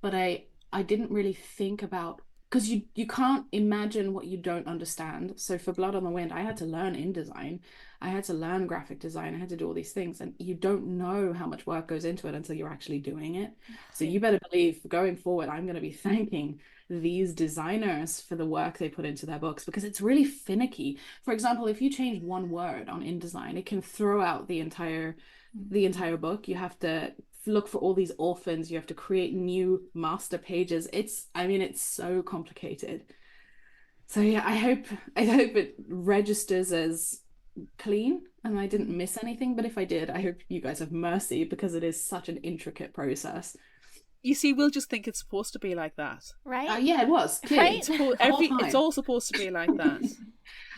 but I didn't really think about because you can't imagine what you don't understand. So for Blood on the Wind, I had to learn InDesign. I had to learn graphic design. I had to do all these things, and you don't know how much work goes into it until you're actually doing it. So you better believe going forward, I'm going to be thanking these designers for the work they put into their books, because it's really finicky. For example, if you change one word on InDesign, it can throw out the entire book. You have to look for all these orphans. You have to create new master pages. It's so complicated. So yeah, I hope it registers as clean and I didn't miss anything. But if I did, I hope you guys have mercy, because it is such an intricate process. You see, we'll just think it's supposed to be like that. Right? Yeah, it was. Right? It's all supposed to be like that.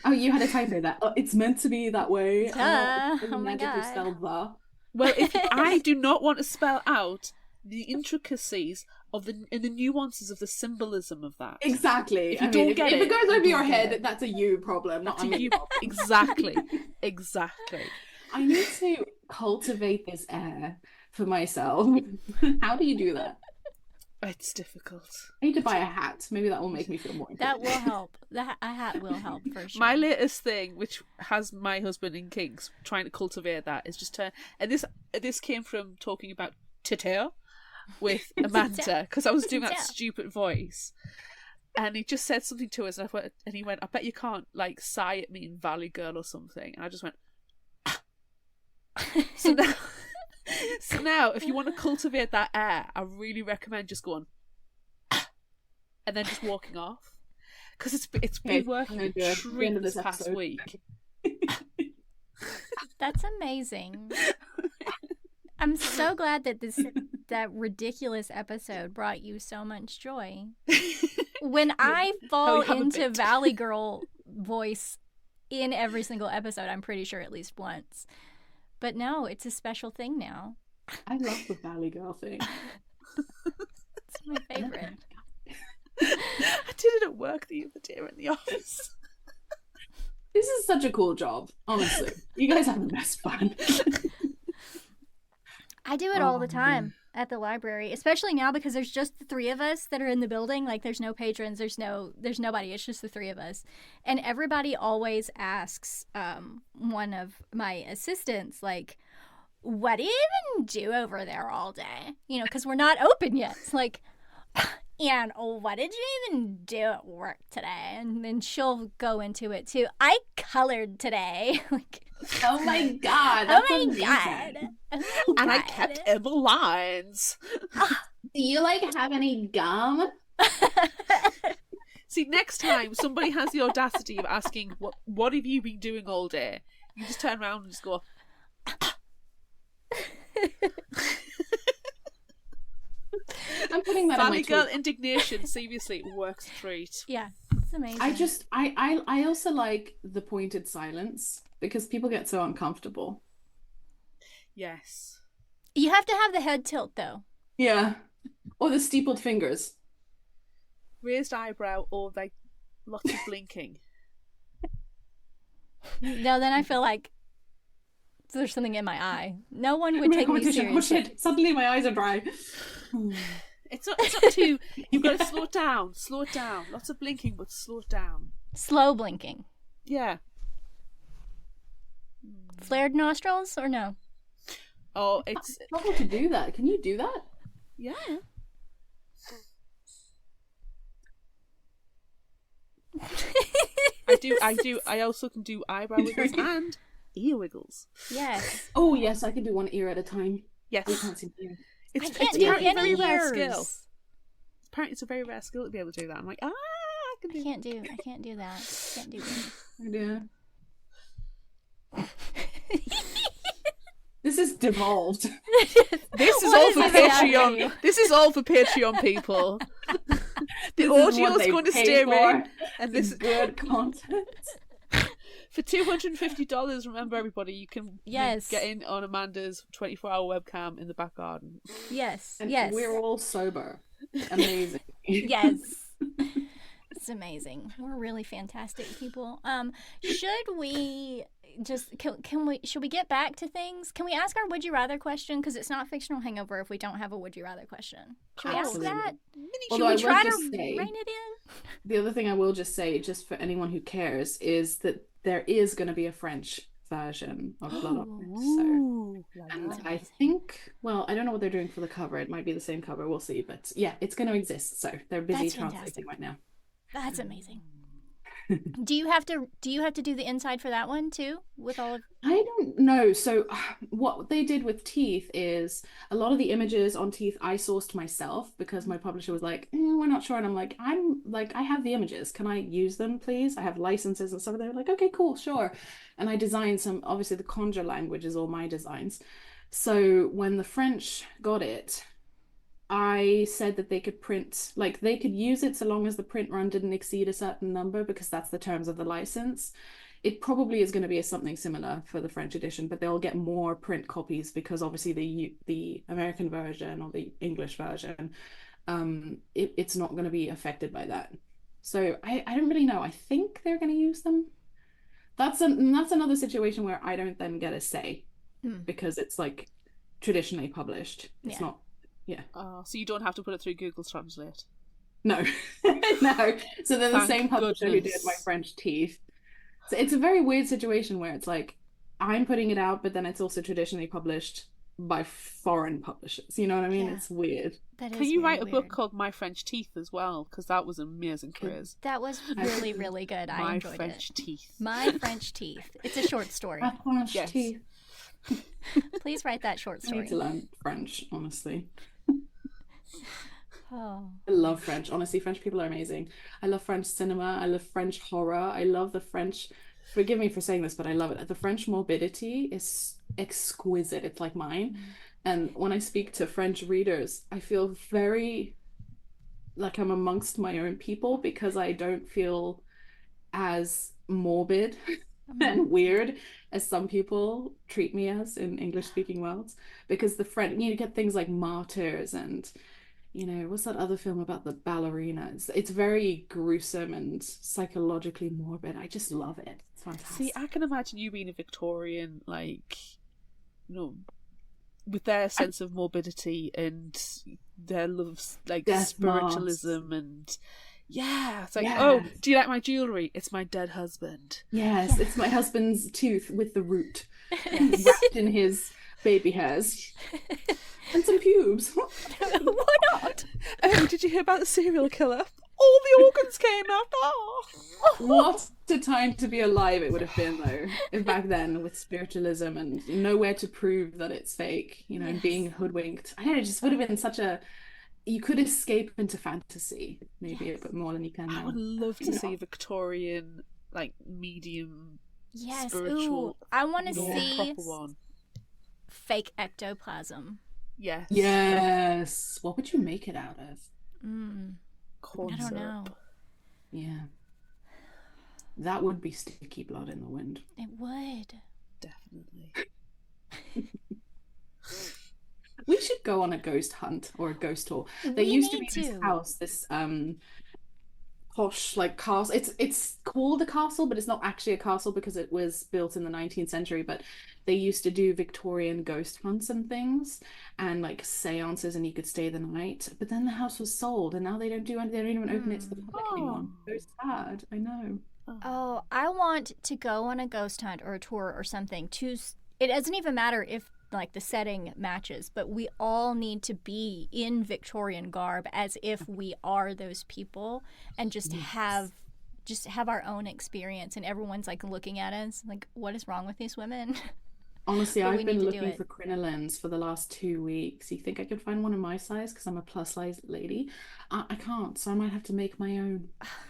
Oh, you had a typo there. Oh, it's meant to be that way. Oh my God. Spelled the. Well, I do not want to spell out the intricacies of the nuances of the symbolism of that. Exactly. If you don't get if it, it goes over your head, that's a you problem, not a me problem. Exactly. I need to cultivate this air for myself. How do you do that? It's difficult. I need to buy a hat. Maybe that will make me feel more important. That will help. A hat will help for sure. My latest thing, which has my husband in kinks, trying to cultivate that, is just and this came from talking about Tito with Amanda, because I was doing that stupid voice, and he just said something to us, and he went, "I bet you can't like sigh at me in Valley Girl or something," and I just went. So now, if you want to cultivate that air, I really recommend just going and then just walking off, because it's been working a treat this past week. That's amazing. I'm so glad that that ridiculous episode brought you so much joy. When I fall into Valley Girl voice in every single episode, I'm pretty sure at least once. But no, it's a special thing now. I love the Valley Girl thing. It's my favorite. I did it at work the other day in the office. This is such a cool job, honestly. You guys have the best fun. I do it all the time at the library, especially now because there's just the three of us that are in the building. Like, there's no patrons, there's nobody. It's just the three of us, and everybody always asks one of my assistants, like, "What do you even do over there all day?" You know, because we're not open yet. It's like, and what did you even do at work today? And then she'll go into it too. I colored today. Like, oh my God. Oh my God. And I kept in the lines. Do you have any gum? See, next time somebody has the audacity of asking, what have you been doing all day? You just turn around and just go, I'm putting that Valley in my Girl tweet. indignation, seriously, works a treat. Yeah, it's amazing. I also like the pointed silence, because people get so uncomfortable. Yes. You have to have the head tilt, though. Yeah. Or the steepled fingers. Raised eyebrow or lots of blinking. No, then I feel like there's something in my eye. No one would take me seriously. Oh shit, suddenly my eyes are dry. It's not too... You've got to slow it down. Lots of blinking, but slow it down. Slow blinking. Yeah. Flared nostrils or no? Oh, it's... How to do that? Can you do that? Yeah. I do. I also can do eyebrow wiggles and ear wiggles. Yes. Oh yes, I can do one ear at a time. Yes. I can't see ear. I can't do any very rare ears. skill. Apparently, it's a very rare skill to be able to do that. I'm like, I can't do I can't do that. Can't do that. Yeah. This is devolved. This is all for Patreon. This is all for Patreon people. The audio is going to stay in, and this is good content. For $250, remember everybody, you can Yes. get in on Amanda's 24-hour webcam in the back garden. Yes. And yes. we're all sober. Amazing. Yes. It's amazing. We're really fantastic people. Should we just should we get back to things? Can we ask our would you rather question? Because it's not Fictional Hangover if we don't have a would you rather question. Should we ask Absolutely. that? Although Should we I try would to just say, rein it in? The other thing I will just say, just for anyone who cares, is that there is going to be a French version of Blood on the Wind. So, Ooh, and That's I amazing. think, well, I don't know what they're doing for the cover. It might be the same cover. We'll see. But yeah, it's going to exist. So they're busy That's translating fantastic. right now. That's amazing. Do you have to do the inside for that one too with all of I don't know. So what they did with Teeth is a lot of the images on Teeth I sourced myself because my publisher was like, we're not sure. And I'm like, I have the images. Can I use them, please? I have licenses and stuff. They were like, okay, cool, sure. And I designed some, obviously the Conjure language is all my designs. So when the French got it, I said that they could print, like they could use it so long as the print run didn't exceed a certain number because that's the terms of the license. It probably is going to be something similar for the French edition, but they'll get more print copies because obviously the American version or the English version, it's not going to be affected by that. So I don't really know. I think they're going to use them. That's another situation where I don't then get a say because it's like traditionally published. It's Yeah. not. Yeah. So you don't have to put it through Google Translate. No, no. So they're the Thank same publisher who did goodness. my French Teeth. So it's a very weird situation where it's like I'm putting it out, but then it's also traditionally published by foreign publishers. You know what I mean? Yeah. It's weird. that is Can you very write a book weird. called My French Teeth as well? Because that was amazing, Chris. That was really, really good. I My enjoyed French it. Teeth. My French Teeth. It's a short story. My French Yes. Teeth. Please write that short I need story. to learn French, honestly. Oh. I love French. Honestly, French people are amazing. I love French cinema. I love French horror. I love the French. Forgive me for saying this, but I love it. The French morbidity is exquisite. It's like mine. And when I speak to French readers, I feel very like I'm amongst my own people because I don't feel as morbid and weird as some people treat me as in English speaking worlds. Because the French, you get things like Martyrs and what's that other film about the ballerina? It's very gruesome and psychologically morbid. I just love it. It's fantastic. See, I can imagine you being a Victorian, like, with their sense of morbidity and their love of, like, Death spiritualism and... Yeah, it's like, Yeah. oh, do you like my jewellery? It's my dead husband. Yes, it's my husband's tooth with the root wrapped in his baby hairs. And some pubes. Why not? Oh, did you hear about the serial killer? All the organs came out. Oh. What a time to be alive it would have been, though, if back then with spiritualism and nowhere to prove that it's fake, and being hoodwinked. I don't know, it just would have been such a... You could escape into fantasy, maybe a bit more than you can now. I would love to see a Victorian, like, medium, Yes. spiritual, Ooh, I want to proper see one. fake ectoplasm. Yes. Yes. What would you make it out of? Corn I don't syrup. know. Yeah. That would be sticky blood in the wind. It would. Definitely. We should go on a ghost hunt or a ghost tour. There We used to be need this to. house, this posh like castle. It's called a castle, but it's not actually a castle because it was built in the 19th century. But they used to do Victorian ghost hunts and things, and like seances, and you could stay the night. But then the house was sold, and now they don't even open it to the public anymore. So sad. I know. Oh, I want to go on a ghost hunt or a tour or something. It doesn't even matter if like the setting matches, but we all need to be in Victorian garb as if we are those people and just have our own experience, and everyone's like looking at us like, what is wrong with these women? Honestly, But we I've been need to do looking it. for crinolines for the last 2 weeks. You think I could find one in my size because I'm a plus size lady? I can't, so I might have to make my own.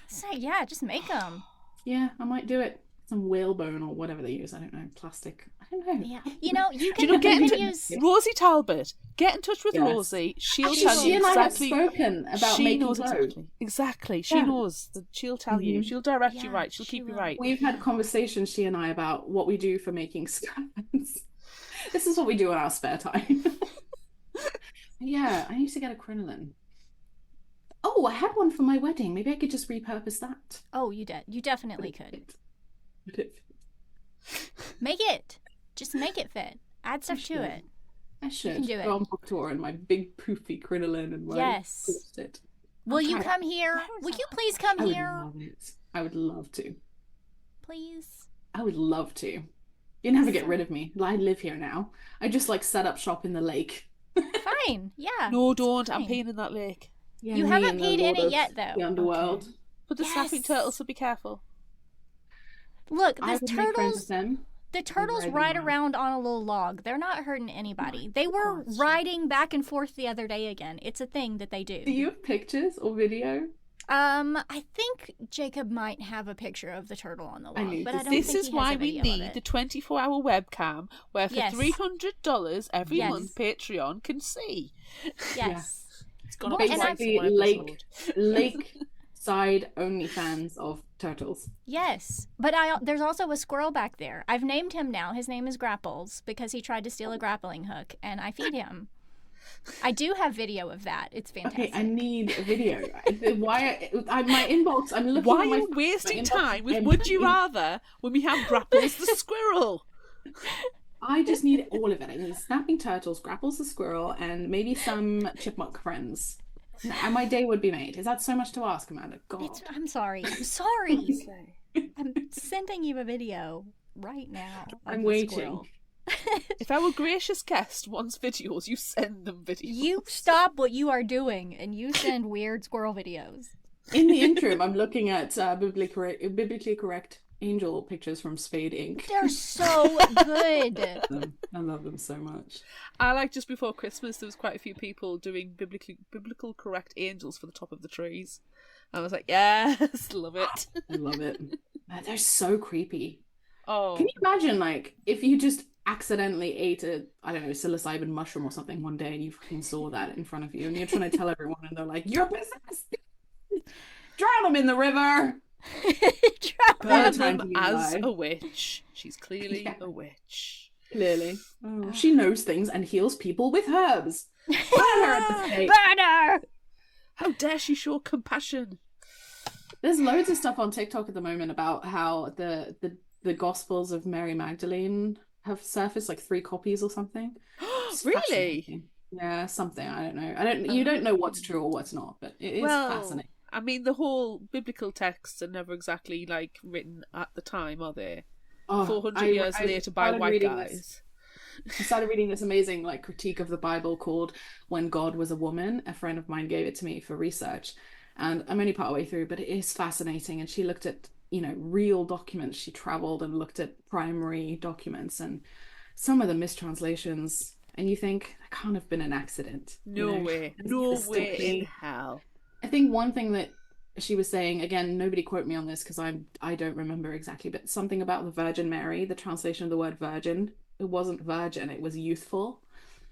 So yeah, just make them. Yeah, I might do it. Some whalebone or whatever they use. I don't know. Plastic. I don't know. Yeah, you Do you can, know, get you in can touch, use. Rosie Talbot. Get in touch with Yes. Rosie. She'll Actually, tell she you and I have exactly. spoken about She making knows clothes. exactly. She Yeah. knows. She'll tell you. She'll direct you Yeah, right. She'll she keep you will. right. We've had conversations, she and I, about what we do for making skirts. This is what we do in our spare time. Yeah, I need to get a crinoline. Oh, I had one for my wedding. Maybe I could just repurpose that. Oh, you did. You definitely could. Would it? Make it. Just make it fit. Add stuff to should. it. I should can do go it. on book tour in my big poofy crinoline and wear Yes. corset. Will you come here? Will you please come here? Love it. I would love to. Please. I would love to. You never get rid of me. I live here now. I just like set up shop in the lake. Fine. Yeah. No, don't. I'm peeing in that lake. Yeah, you haven't peed in it yet, though. The underworld. Okay. But the snapping turtles, so be careful. Look, I would make friends with them. The turtles ride around on a little log. They're not hurting anybody. They were riding back and forth the other day again. It's a thing that they do. Do you have pictures or video? I think Jacob might have a picture of the turtle on the log, but I don't think he has a video of it. This is why we need the 24-hour webcam, where for $300 every month Patreon can see. Yes. It's gonna be basically lakeside OnlyFans of turtles. Yes, but there's also a squirrel back there. I've named him now. His name is Grapples because he tried to steal a grappling hook, and I feed him. I do have video of that. It's fantastic. Okay, I need a video. Why? My inbox. I'm looking. Why are you wasting time with Would You Rather when we have Grapples the squirrel? I just need all of it. I need snapping turtles, Grapples the squirrel, and maybe some chipmunk friends. And my day would be made. Is that so much to ask, Amanda? God. I'm sorry. I'm sorry. I'm sending you a video right now. I'm waiting. Squirrel. If our gracious guest wants videos, you send them videos. You stop what you are doing and you send weird squirrel videos. In the interim, I'm looking at biblically correct angel pictures from Spade Inc. They're so good. I love them so much. I like just before Christmas, there was quite a few people doing biblical correct angels for the top of the trees. I was like, yes, love it. Love it. They're so creepy. Oh, can you imagine, like, if you just accidentally ate a, I don't know, psilocybin mushroom or something one day and you fucking saw that in front of you and you're trying to tell everyone and they're like, you're possessed! Drown them in the river! Burn them as a witch. She's clearly a witch. Clearly. Oh, she knows things and heals people with herbs. Burn her at the stake. Burn her! How dare she show compassion? There's loads of stuff on TikTok at the moment about how the Gospels of Mary Magdalene have surfaced, like 3 copies or something. Really? Yeah, something. I don't know. You don't know what's true or what's not, but it is fascinating. I mean, the whole biblical texts are never exactly like written at the time, are they? 400 years later by white guys. I started reading this amazing like critique of the Bible called "When God Was a Woman." A friend of mine gave it to me for research, and I'm only part way through, but it is fascinating. And she looked at real documents. She traveled and looked at primary documents and some of the mistranslations. And you think that can't have been an accident. No way in hell. I think one thing that she was saying, again, nobody quote me on this because I don't remember exactly, but something about the Virgin Mary, the translation of the word virgin, it wasn't virgin, it was youthful.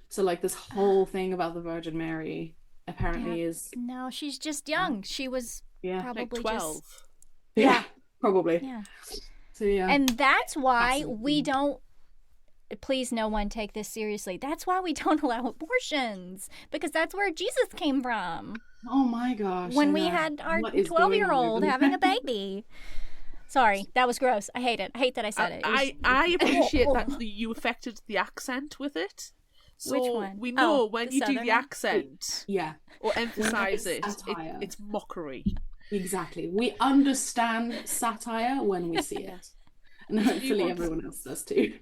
So like this whole thing about the Virgin Mary apparently is... No, she's just young. She was probably like 12. just... Yeah, probably. Yeah. So yeah. And that's why we don't... Please, no one take this seriously. That's why we don't allow abortions. Because that's where Jesus came from. Oh my gosh. When we had our 12-year-old having a baby. Sorry, that was gross. I hate it. I hate that I said it. I appreciate that you affected the accent with it. So which one? We know when you do the accent or emphasize it's mockery. Exactly. We understand satire when we see it. And hopefully everyone else does too.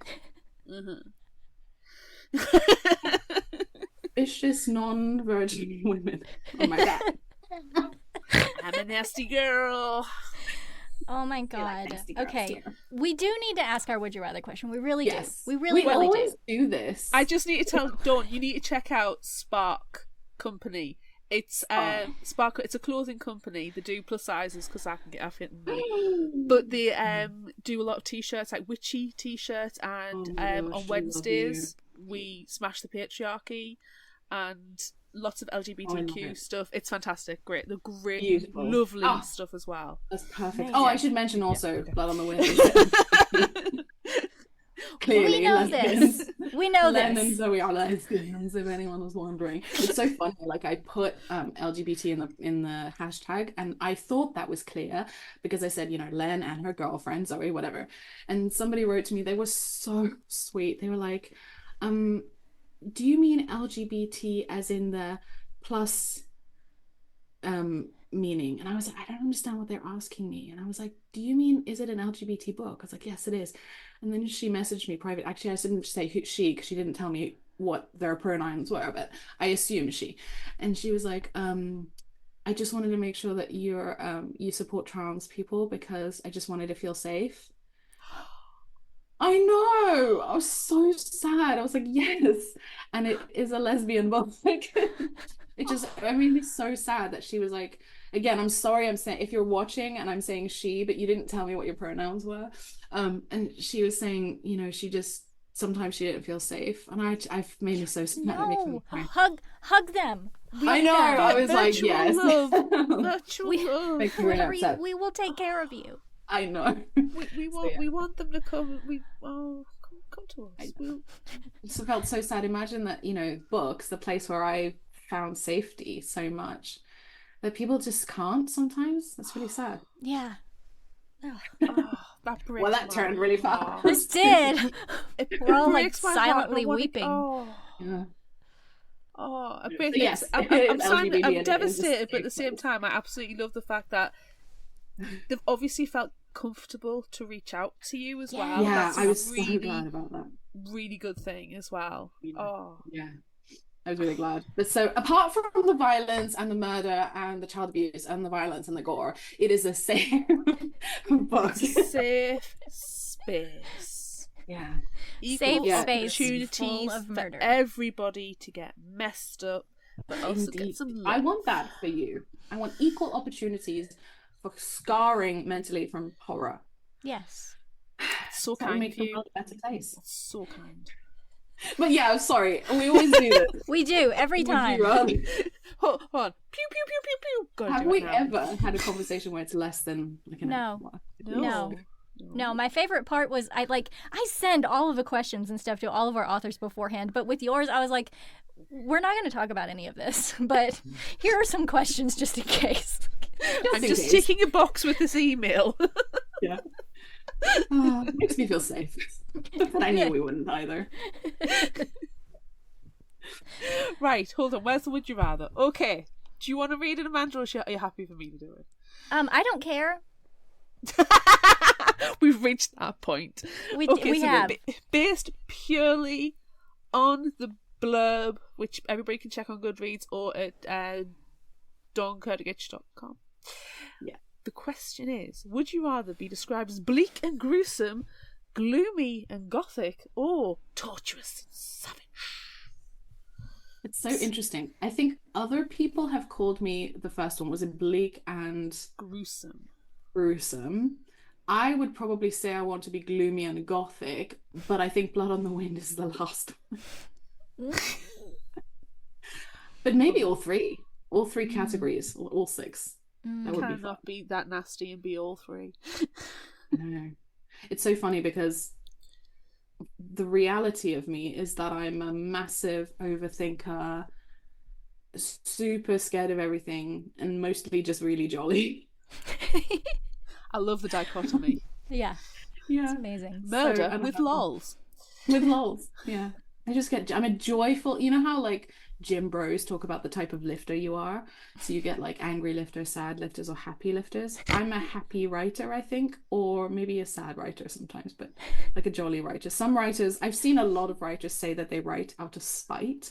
Vicious non-virgin women. Oh my god. I'm a nasty girl. Oh my god. Like okay. We do need to ask our would you rather question. We really do. We always do this. I just need to tell Dawn, you need to check out Spark Company. It's Spark. It's a clothing company. They do plus sizes because I can get off it. But they do a lot of t-shirts, like witchy t-shirts, and on Wednesdays we smash the patriarchy and lots of LGBTQ stuff. It's fantastic. Great. They're great. Beautiful. Lovely stuff as well. That's perfect. Amazing. I should mention also Blood on the Wind. Clearly, we know this. We know Len this. and Zoe are lesbians, if anyone was wondering. It's so funny. Like I put LGBT in the hashtag, and I thought that was clear because I said, Len and her girlfriend Zoe, whatever. And somebody wrote to me. They were so sweet. They were like, "Do you mean LGBT as in the plus meaning. And I was like, I don't understand what they're asking me. And I was like, do you mean, is it an LGBT book? I was like, yes, it is. And then she messaged me private. Actually, I didn't say who, she, because she didn't tell me what their pronouns were, but I assume she. And she was like, I just wanted to make sure that you support trans people because I just wanted to feel safe. I know. I was so sad. I was like, yes. And it is a lesbian book. Like, it just, I mean, it's so sad that she was like, again, I'm sorry, I'm saying, if you're watching and I'm saying she, but you didn't tell me what your pronouns were. And she was saying, you know, she just, sometimes she didn't feel safe. And I've made me so sad. No, hug them. I know. I was like, Virtual yes. love. Virtual love. We will take care of you. I know. We want them to come. Come to us. It felt so sad. Imagine that, you know, books, the place where I found safety so much, that people just can't sometimes. That's really sad. Yeah. Oh, that breaks. Well, that turned really fast. It did. We're all like silently weeping. Yeah. Oh, a So bit. yes, I'm LGBT devastated, but at the same time, I absolutely love the fact that they've obviously felt comfortable to reach out to you as well. Yeah, That's I was really, so glad about that. really good thing as well. Yeah. Oh, yeah, I was really glad. But so apart from the violence and the murder and the child abuse and the violence and the gore, it is a safe book. safe space. Yeah. Safe space Opportunities full of murder. for everybody to get messed up, but also get some love. I want that for you. I want equal opportunities for scarring mentally from horror. Yes. So That would kind make of the you. world a better place. So kind. But yeah, I'm sorry. We always do this. We do every time. Hold on. Pew pew pew pew pew. Gotta Have do it we now. ever had a conversation where it's less than like an hour? No, my favorite part was I send all of the questions and stuff to all of our authors beforehand, but with yours I was like, we're not going to talk about any of this, but here are some questions just in case. I'm just ticking a box with this email. Yeah. It makes me feel safe. But I knew we wouldn't either. Right, hold on. Where's the would you rather? Okay. Do you want to read it, Amanda, or are you happy for me to do it? I don't care. We've reached that point. We so have. Based purely on the blurb, which everybody can check on Goodreads or at dawnkurtagich.com. Yeah. The question is, would you rather be described as bleak and gruesome, gloomy and gothic, or torturous and savage? It's so interesting. I think other people have called me, the first one was bleak and Gruesome. I would probably say I want to be gloomy and gothic, but I think Blood on the Wind is the last one. But maybe all three categories, or all six. That would Cannot be that nasty and be all three. I know. It's so funny because the reality of me is that I'm a massive overthinker, super scared of everything, and mostly just really jolly. I love the dichotomy. Yeah. It's amazing. Murder with lols. With lols, yeah. I'm a joyful, you know how like gym bros talk about the type of lifter you are? So you get like angry lifters, sad lifters, or happy lifters. I'm a happy writer, I think, or maybe a sad writer sometimes, but like a jolly writer. Some writers, I've seen a lot of writers say that they write out of spite.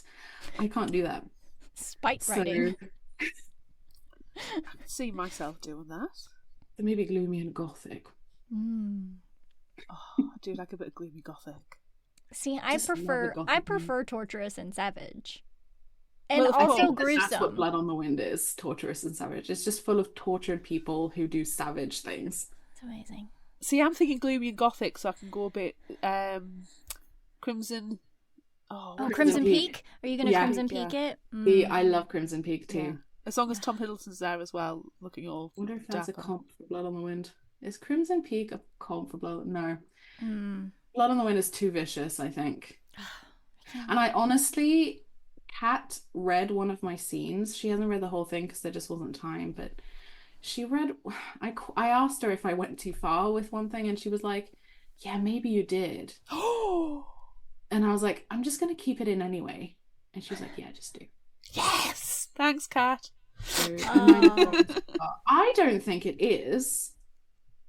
I can't do that. Spite writing. I can see myself doing that. So maybe gloomy and gothic. Oh, I do like a bit of gloomy gothic. See, I prefer torturous and savage. And Well, also gruesome. That's what Blood on the Wind is, torturous and savage. It's just full of tortured people who do savage things. It's amazing. See, I'm thinking gloomy and gothic, so I can go a bit Crimson. Crimson Crimson Peak? Peak. Are you going to Yeah. Crimson Peak it? I love Crimson Peak too. Yeah. As long as Tom Hiddleston's there as well, looking all. I wonder if that's a dapper. comp for Blood on the Wind. Is Crimson Peak a comp for Blood? No. Blood on the Wind is too vicious, I think. And I honestly, Kat read one of my scenes. She hasn't read the whole thing because there just wasn't time, but she read. I asked her if I went too far with one thing, and she was like, "Yeah, maybe you did." And I was like, "I'm just gonna keep it in anyway." And she was like, "Yeah, just do." Yes! Thanks, Kat. So, Oh. I don't think it is,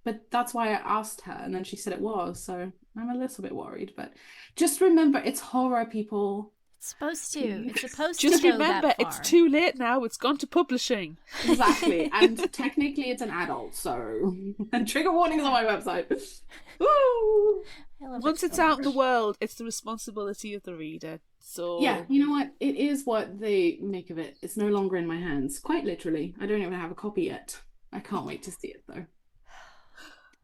but that's why I asked her, and then she said it was. So I'm a little bit worried, but just remember, it's horror, people. It's supposed to. It's supposed Just to go remember, that far. it's too late now. It's gone to publishing. Exactly, and technically it's an adult, so and trigger warnings on my website. Woo! I love Once it it's so out in the much. world, it's the responsibility of the reader. So Yeah, you know what? It is what they make of it. It's no longer in my hands, quite literally. I don't even have a copy yet. I can't wait to see it though.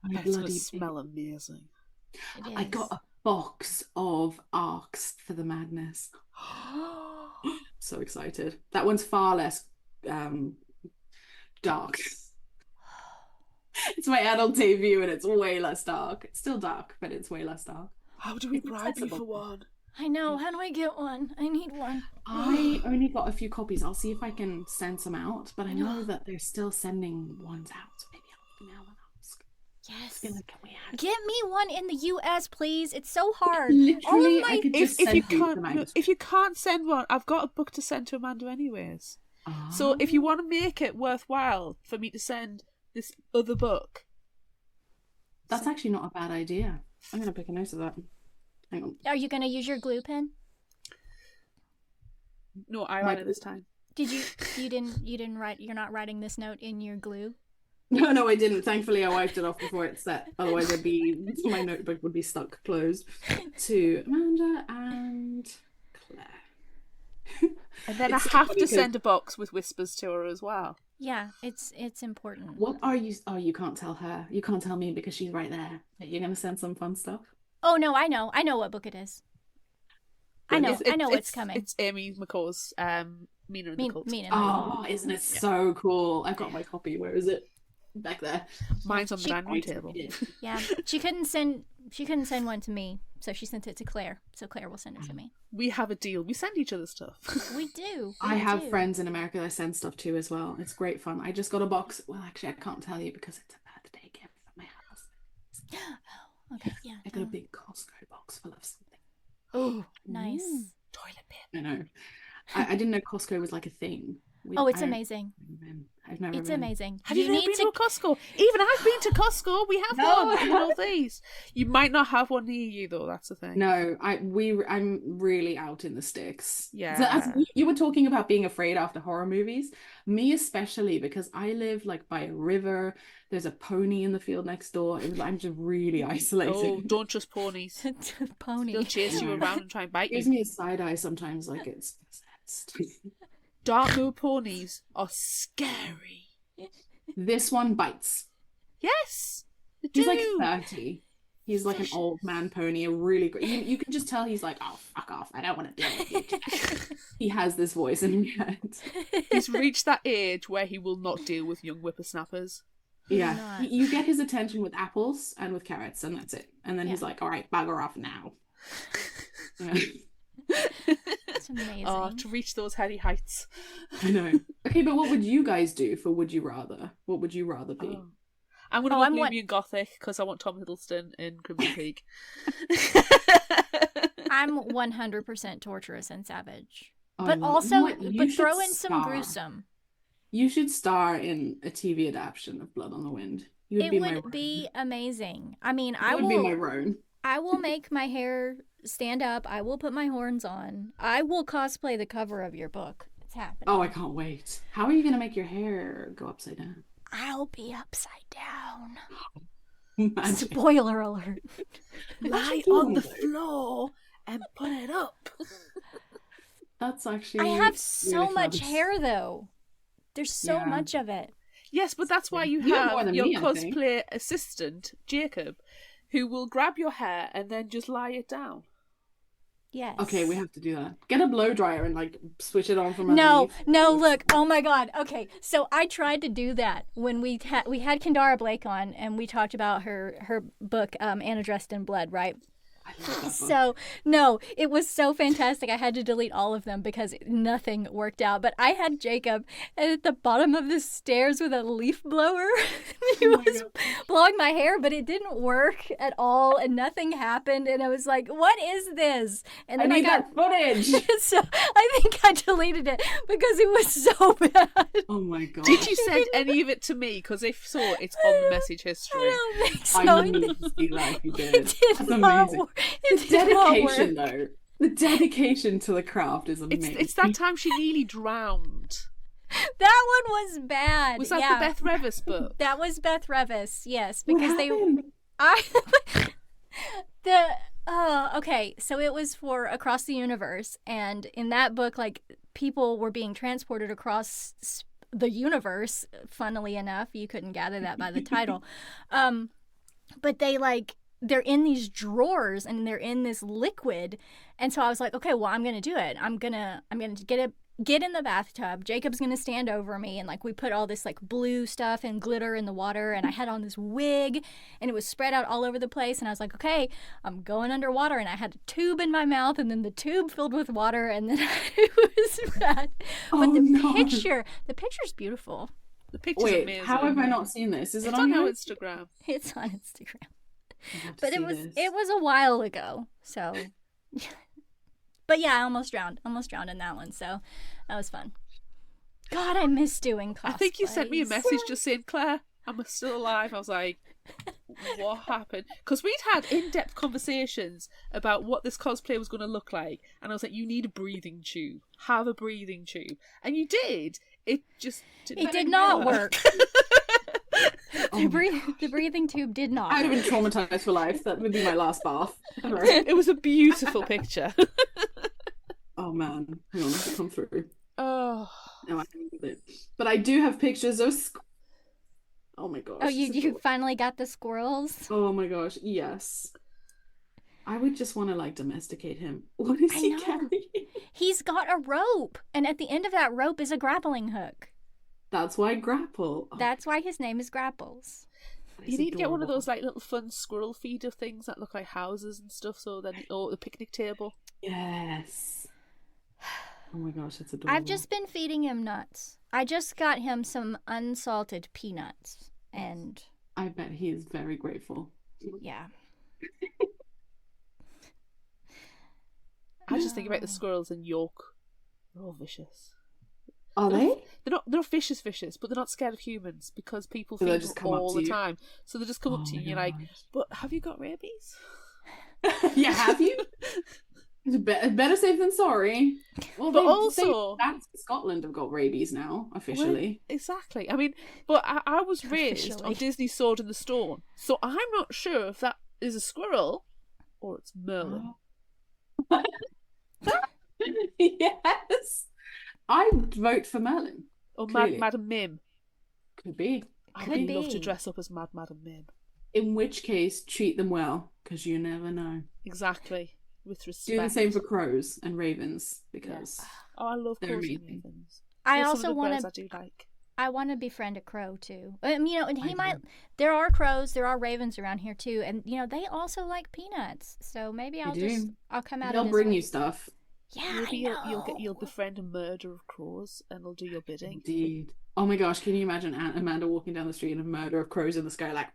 I it's gonna bloody smell amazing. It I is. got a box of Arcs for the Madness. So excited. That one's far less dark. It's my adult debut and it's way less dark. It's still dark, but it's way less dark. How do we It's bribe you accessible. for one? I know. How do I get one? I need one. I only got a few copies. I'll see if I can send some out, but I know that they're still sending ones out, so maybe I'll email and ask. Yes. Can we have Get me one in the U.S., please. It's so hard. Literally, my- I could If just you send you the can't, manuscript. if you can't send one, I've got a book to send to Amanda anyways. So if you want to make it worthwhile for me to send this other book, That's actually not a bad idea. I'm gonna pick a note of that. Hang on. Are you going to use your glue pen? no eyeliner this time. Did you? You didn't write. You're not writing this note in your glue. No, I didn't. Thankfully, I wiped it off before it's set. Otherwise, my notebook would be stuck closed. To Amanda and Claire. And then It's I so have funny to 'cause- send a box with whispers to her as well. Yeah, it's important. What are you? Oh, you can't tell her. You can't tell me because she's right there. That you're gonna send some fun stuff. Oh no, I know. I know what book it is. I know. I know what's coming. It's Amy McCaw's Mina and the Cult. Mean Oh, isn't it so cool? I've got my copy. Where is it? Back there. Mine's on the dining room Right. table. Yeah, she couldn't send one to me, so she sent it to Claire. So Claire will send it to me. We have a deal. We send each other stuff. We do. I we have do. friends in America that I send stuff to as well. It's great fun. I just got a box. Well, actually, I can't tell you because it's a birthday gift from my house. Okay, yeah. I got a big Costco box full of something. Oh, nice. Toilet paper. I know. I didn't know Costco was like a thing. Oh, it's amazing. I've never It's been. amazing. Have you never been to Costco? Even I've been to Costco. We have No, one I in the Northeast. You might not have one near you though. That's the thing. No, I'm really out in the sticks. Yeah. So you were talking about being afraid after horror movies. Me especially, because I live like by a river. There's a pony in the field next door. I'm just really Oh, isolated. don't trust ponies. Pony. They'll chase you around and try and bite Gives you. me a side eye sometimes, like it's possessed. Dark mood ponies are scary. This one bites. Yes, they He's do. like 30. He's like an old man pony. A really great. You can just tell he's like, oh fuck off! I don't want to deal with you. He has this voice in his head. He's reached that age where he will not deal with young whippersnappers. Yeah, not. you get his attention with apples and with carrots, and that's it. And then he's Yeah. like, all right, bugger off now. Yeah, It's amazing. Oh, to reach those heady heights. I know. Okay, but what would you guys do for Would You Rather? What would you rather be? Oh. I'm going to Oh, go I'm gloomy and gothic because I want Tom Hiddleston in Crimson Peak. I'm 100% torturous and savage. Oh, But you also, know what? You but should throw in some star. gruesome. You should star in a TV adaptation of Blood on the Wind. You would It be my would Roan. be amazing. I mean, You I would be my will. Roan. I will make my hair stand up. I will put my horns on. I will cosplay the cover of your book. It's happening. Oh, I can't wait. How are you gonna make your hair go upside down? I'll be upside down. Magic. Spoiler alert. Lie do on the though? floor and put it up. That's actually. I have so really much fun. hair though. There's so Yeah. much of it. Yes, but that's why you You have more have than your me, I think. cosplay assistant, Jacob, who will grab your hair and then just lie it down. Yes. Okay, we have to do that. Get a blow dryer and like switch it on from No, underneath. no, look. Oh my god. Okay. So I tried to do that when we had Kendara Blake on and we talked about her book Anna Dressed in Blood, right? I love that book. So, no, it was so fantastic. I had to delete all of them because nothing worked out. But I had Jacob at the bottom of the stairs with a leaf blower. He was blowing my hair, but it didn't work at all, and nothing happened. And I was like, what is this? And then I need that footage. So I think I deleted it because it was so bad. Oh my god. Did you send any of it to me? Because if so, it's on the message history. I don't think so. I need to see that if you did. It did That's not amazing. work. The It did not dedication, work. though. The dedication to the craft is amazing. It's that time she nearly drowned. That one was bad. Was that yeah. the Beth Revis book? That was Beth Revis, yes, What because happened? okay, so it was for Across the Universe, and in that book, like, people were being transported across the universe. Funnily enough, you couldn't gather that by the title, but they're in these drawers and they're in this liquid, and so I was like, okay, well, I'm gonna do it. I'm gonna get in the bathtub. Jacob's gonna stand over me, and like we put all this like blue stuff and glitter in the water, and I had on this wig and it was spread out all over the place, and I was like, okay, I'm going underwater, and I had a tube in my mouth, and then the tube filled with water, and then it was bad. But the picture's beautiful. The picture's Wait, amazing. how have I not seen this? Is it It's on on our your Instagram. It's on Instagram. I have to But see it this. was a while ago, so but yeah, I almost drowned in that one, so that was fun. God, I miss doing cosplays. I think you sent me a message just saying, Claire, I'm still alive. I was like, what happened? Because we'd had in-depth conversations about what this cosplay was going to look like, and I was like, you need a breathing tube. Have a breathing tube. And you did. It just did not work. The breathing tube did not. I would have been traumatized for life. That would be my last bath. ever. It was a beautiful picture. Oh man, hang on, let it come through. Oh, No, I can't with it. But I do have pictures of. Oh my gosh. Oh, you it's you adorable. finally got the squirrels? Oh my gosh, yes. I would just want to like domesticate him. What is he know. carrying? He's got a rope, and at the end of that rope is a grappling hook. That's why grapple. Oh, That's why his name is Grapples. that's you need to get one of adorable. those like little fun squirrel feeder things that look like houses and stuff. So then, or the picnic table. Yes. Oh my gosh, it's adorable. I've just been feeding him nuts. I just got him some unsalted peanuts, and I bet he is very grateful. yeah. I just think about the squirrels in York. They're all vicious. Are they? They're not vicious, but they're not scared of humans because people So feed they'll them just come up all to the you? time. So they just come up to you Oh and you're my like, gosh. but have you got rabies? Yeah, have you? It's better safe than sorry. Well, But they also- say that Scotland have got rabies now, officially. Well, exactly. I mean, but I was raised on Officially. Disney's Sword in the Stone, so I'm not sure if that is a squirrel or it's Merlin. Yes. I'd vote for Merlin. Or Clearly. Madam Mim. Could be. I Could would love to be. dress up as Madam Mim. In which case, treat them well, because you never know. Exactly. With respect. Do the same for crows and ravens, because Oh, I love They're crows and amazing. ravens. I Those are also some of the want birds to. I do like. I want to befriend a crow too. And he I might. do. There are crows, there are ravens around here too, and they also like peanuts. So maybe I'll do. I'll come out. they'll of this bring one. you stuff. Yeah, Maybe I you'll know. befriend a murder of crows and they'll do your bidding. Indeed. Oh my gosh, can you imagine Amanda walking down the street and a murder of crows in the sky like,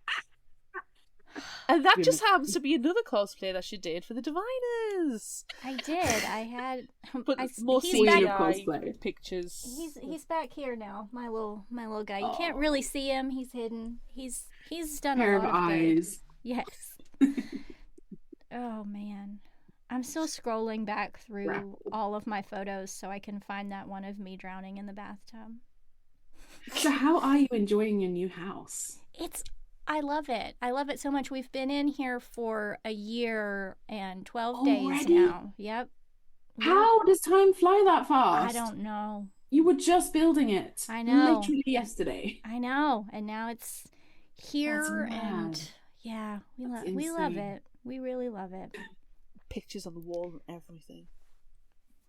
And that Yeah. just happens to be another cosplay that she did for the Diviners. I did. I had. But I, more he's Queen back. of CGI cosplay. pictures. He's back here now. My little guy. You can't Aw. really see him. He's hidden. He's done pair a of lot of good. eyes? Yes. Oh man. I'm still scrolling back through Grapple. all of my photos so I can find that one of me drowning in the bathtub. So how are you enjoying your new house? I love it. I love it so much. We've been in here for a year and 12 days Already? now. Yep. How does time fly that fast? I don't know. You were just building it. I know. Literally yesterday. I know. And now it's here That's and mad. yeah, we That's love insane. it. We really love it. Pictures on the wall and everything.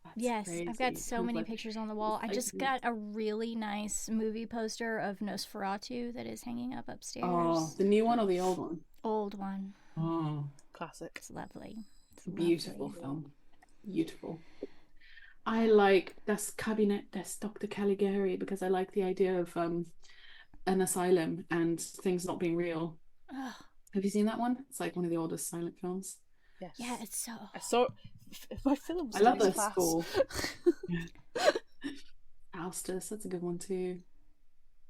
That's Yes, I've got crazy. so Sounds many like- pictures on the wall. I just got a really nice movie poster of Nosferatu that is hanging up upstairs. Oh, the new one or the old one? Old one. Oh. Classic. It's lovely. Beautiful film. Beautiful. I like Das Kabinett des Dr. Caligari because I like the idea of an asylum and things not being real. Ugh. Have you seen that one? It's like one of the oldest silent films. Yes. Yeah, it's so. I saw my film. I love studies that class. score. Faustus, that's a good one too.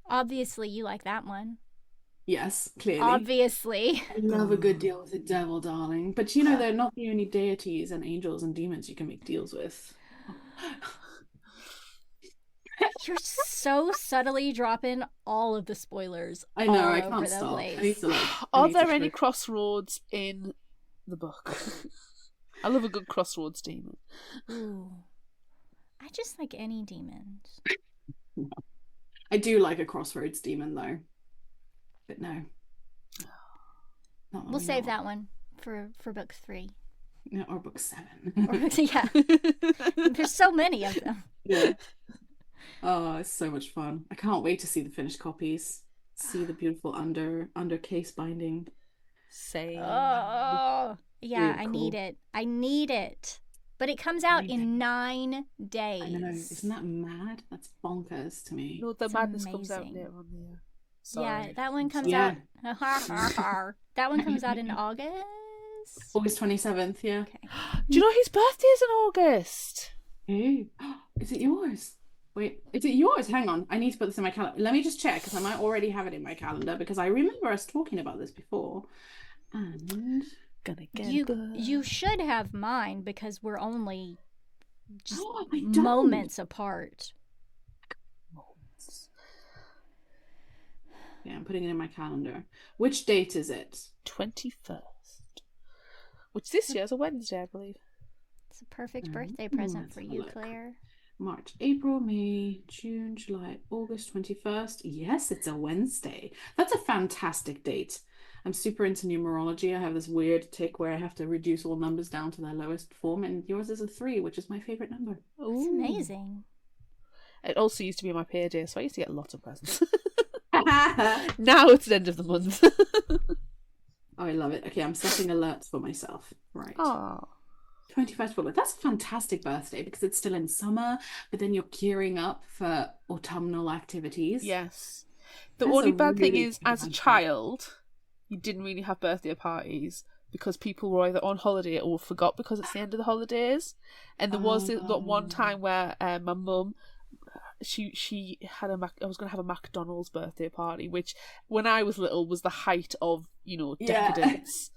Obviously, you like that one. Yes, clearly. Obviously. I love a good deal with the devil, darling. But you know, they're not the only deities and angels and demons you can make deals with. You're so subtly dropping all of the spoilers. I know, all I over can't the stop. place. I need to Are there any crossroads in the book? I love a good crossroads demon. Ooh. I just like any demons. I do like a crossroads demon though. But no. We'll save that one for book 3. No, or book 7. Yeah. There's so many of them. Yeah. Oh, it's so much fun. I can't wait to see the finished copies. See the beautiful under case binding. Same. Oh, yeah, Really I cool. need it. I need it. But it comes out in 9 days. I know. Isn't that mad? That's bonkers to me. No, the It's madness comes out amazing. later on the year. Yeah, Sorry. that one comes Yeah. out. That one comes out in August. August 27th, yeah. Okay. Do you know his birthday is in August? Hey, is it yours? Wait, is it yours? Hang on. I need to put this in my calendar. Let me just check because I might already have it in my calendar because I remember us talking about this before. And Gonna get You should have mine because we're only just I don't. moments apart. Yeah, I'm putting it in my calendar. Which date is it? 21st. Which this year is a Wednesday, I believe. It's a perfect birthday present let's for have a you, look. Claire. March, April, May, June, July, August 21st. Yes, it's a Wednesday. That's a fantastic date. I'm super into numerology. I have this weird tick where I have to reduce all numbers down to their lowest form, and yours is a 3, which is my favorite number. It's amazing. It also used to be my payday, so I used to get lots of presents. Now it's the end of the month. Oh, I love it. Okay, I'm setting alerts for myself. Right. Oh. 21st October. That's a fantastic birthday because it's still in summer, but then you're gearing up for autumnal activities. Yes. The That's only a bad thing really is, good as a idea. child, you didn't really have birthday parties because people were either on holiday or forgot because it's the end of the holidays. And there was that one time where my mum, she had I was going to have a McDonald's birthday party, which when I was little was the height of, decadence.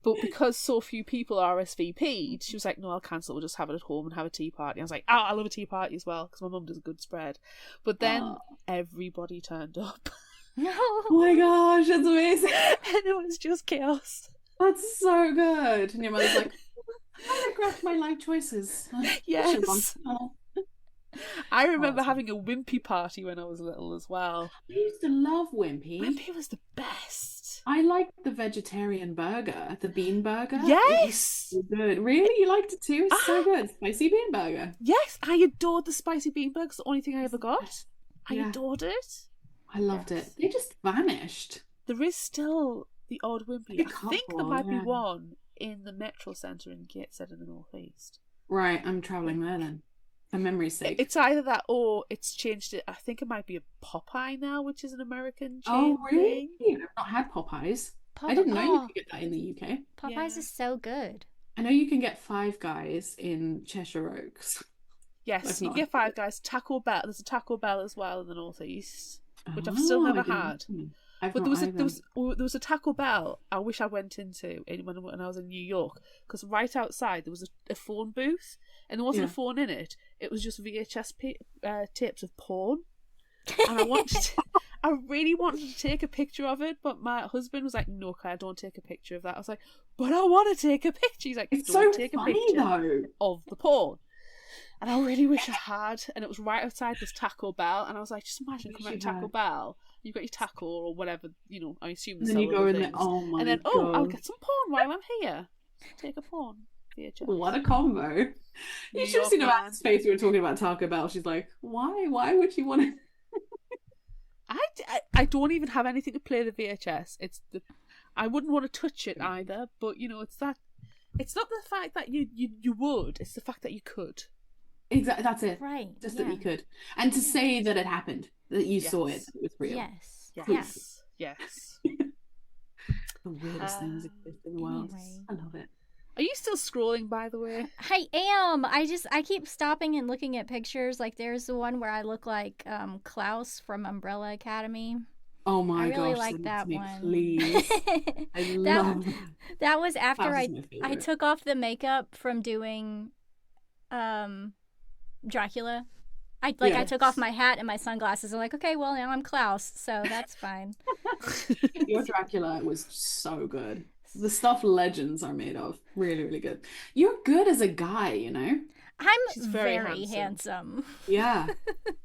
But because so few people RSVP'd, she was like, no, I'll cancel. We'll just have it at home and have a tea party. I was like, I love a tea party as well because my mum does a good spread. But then everybody turned up. No. Oh my gosh, that's amazing. And it was just chaos. That's so good. And your mother's like, I regret my life choices. Yes. I remember Awesome. having a Wimpy party when I was little as well. I used to love Wimpy. Wimpy was the best. I liked the vegetarian burger, the bean burger. Yes. It was so good. Really? You liked it too? It's so good. Spicy bean burger. Yes, I adored the spicy bean burger. It's the only thing I ever got. I Yeah. adored it. I loved it. They just vanished. There is still the odd Wimpy. A I think there couple, might be yeah. one in the Metro Centre in Gateshead in the northeast. Right, I'm travelling there then. For memory's sake. It's either that or it's changed it. I think it might be a Popeye now, which is an American chain Oh, really? thing. I've not had Popeyes. I didn't know you could get that in the UK. Popeyes Yeah. is so good. I know you can get Five Guys in Cheshire Oaks. Yes, I've you not can get had Five Guys. Taco Bell. There's a Taco Bell as well in the northeast, which I've still never had. But there was a Taco Bell I wish I went into when I was in New York, because right outside there was a phone booth and there wasn't a phone in it. It was just VHS tapes of porn, and I really wanted to take a picture of it, but my husband was like, "No, Claire, don't take a picture of that." I was like, "But I want to take a picture." He's like, It's "Don't so take a funny picture though. of the porn." And I really wish I had, and it was right outside this Taco Bell, and I was like, just imagine coming out of Taco Bell, you've got your taco or whatever, I assume And the then you go in there, things. oh my And then, god. I'll get some porn while I'm here. Take a porn. VHS. What a combo. You New should have York seen man. Amanda's face. We were talking about Taco Bell. She's like, why? Why would you want to? I don't even have anything to play the VHS. I wouldn't want to touch it either, but it's that It's not the fact that you would, it's the fact that you could. Exactly, that's it. Right. Just that you could. And to say that it happened, that you saw it was real. Yes. Yes. The weirdest things exist in the world. Anyway. I love it. Are you still scrolling, by the way? I am. I keep stopping and looking at pictures. Like there's the one where I look like Klaus from Umbrella Academy. Oh my gosh. I really like send it that to me, one. Please. I love that. That was after Klaus I is my favorite. took off the makeup from doing Dracula. I took off my hat and my sunglasses. I'm like, okay, well now I'm Klaus, so that's fine. Your Dracula was so good. The stuff legends are made of. Really, really good. You're good as a guy, you know? I'm very very handsome. Yeah.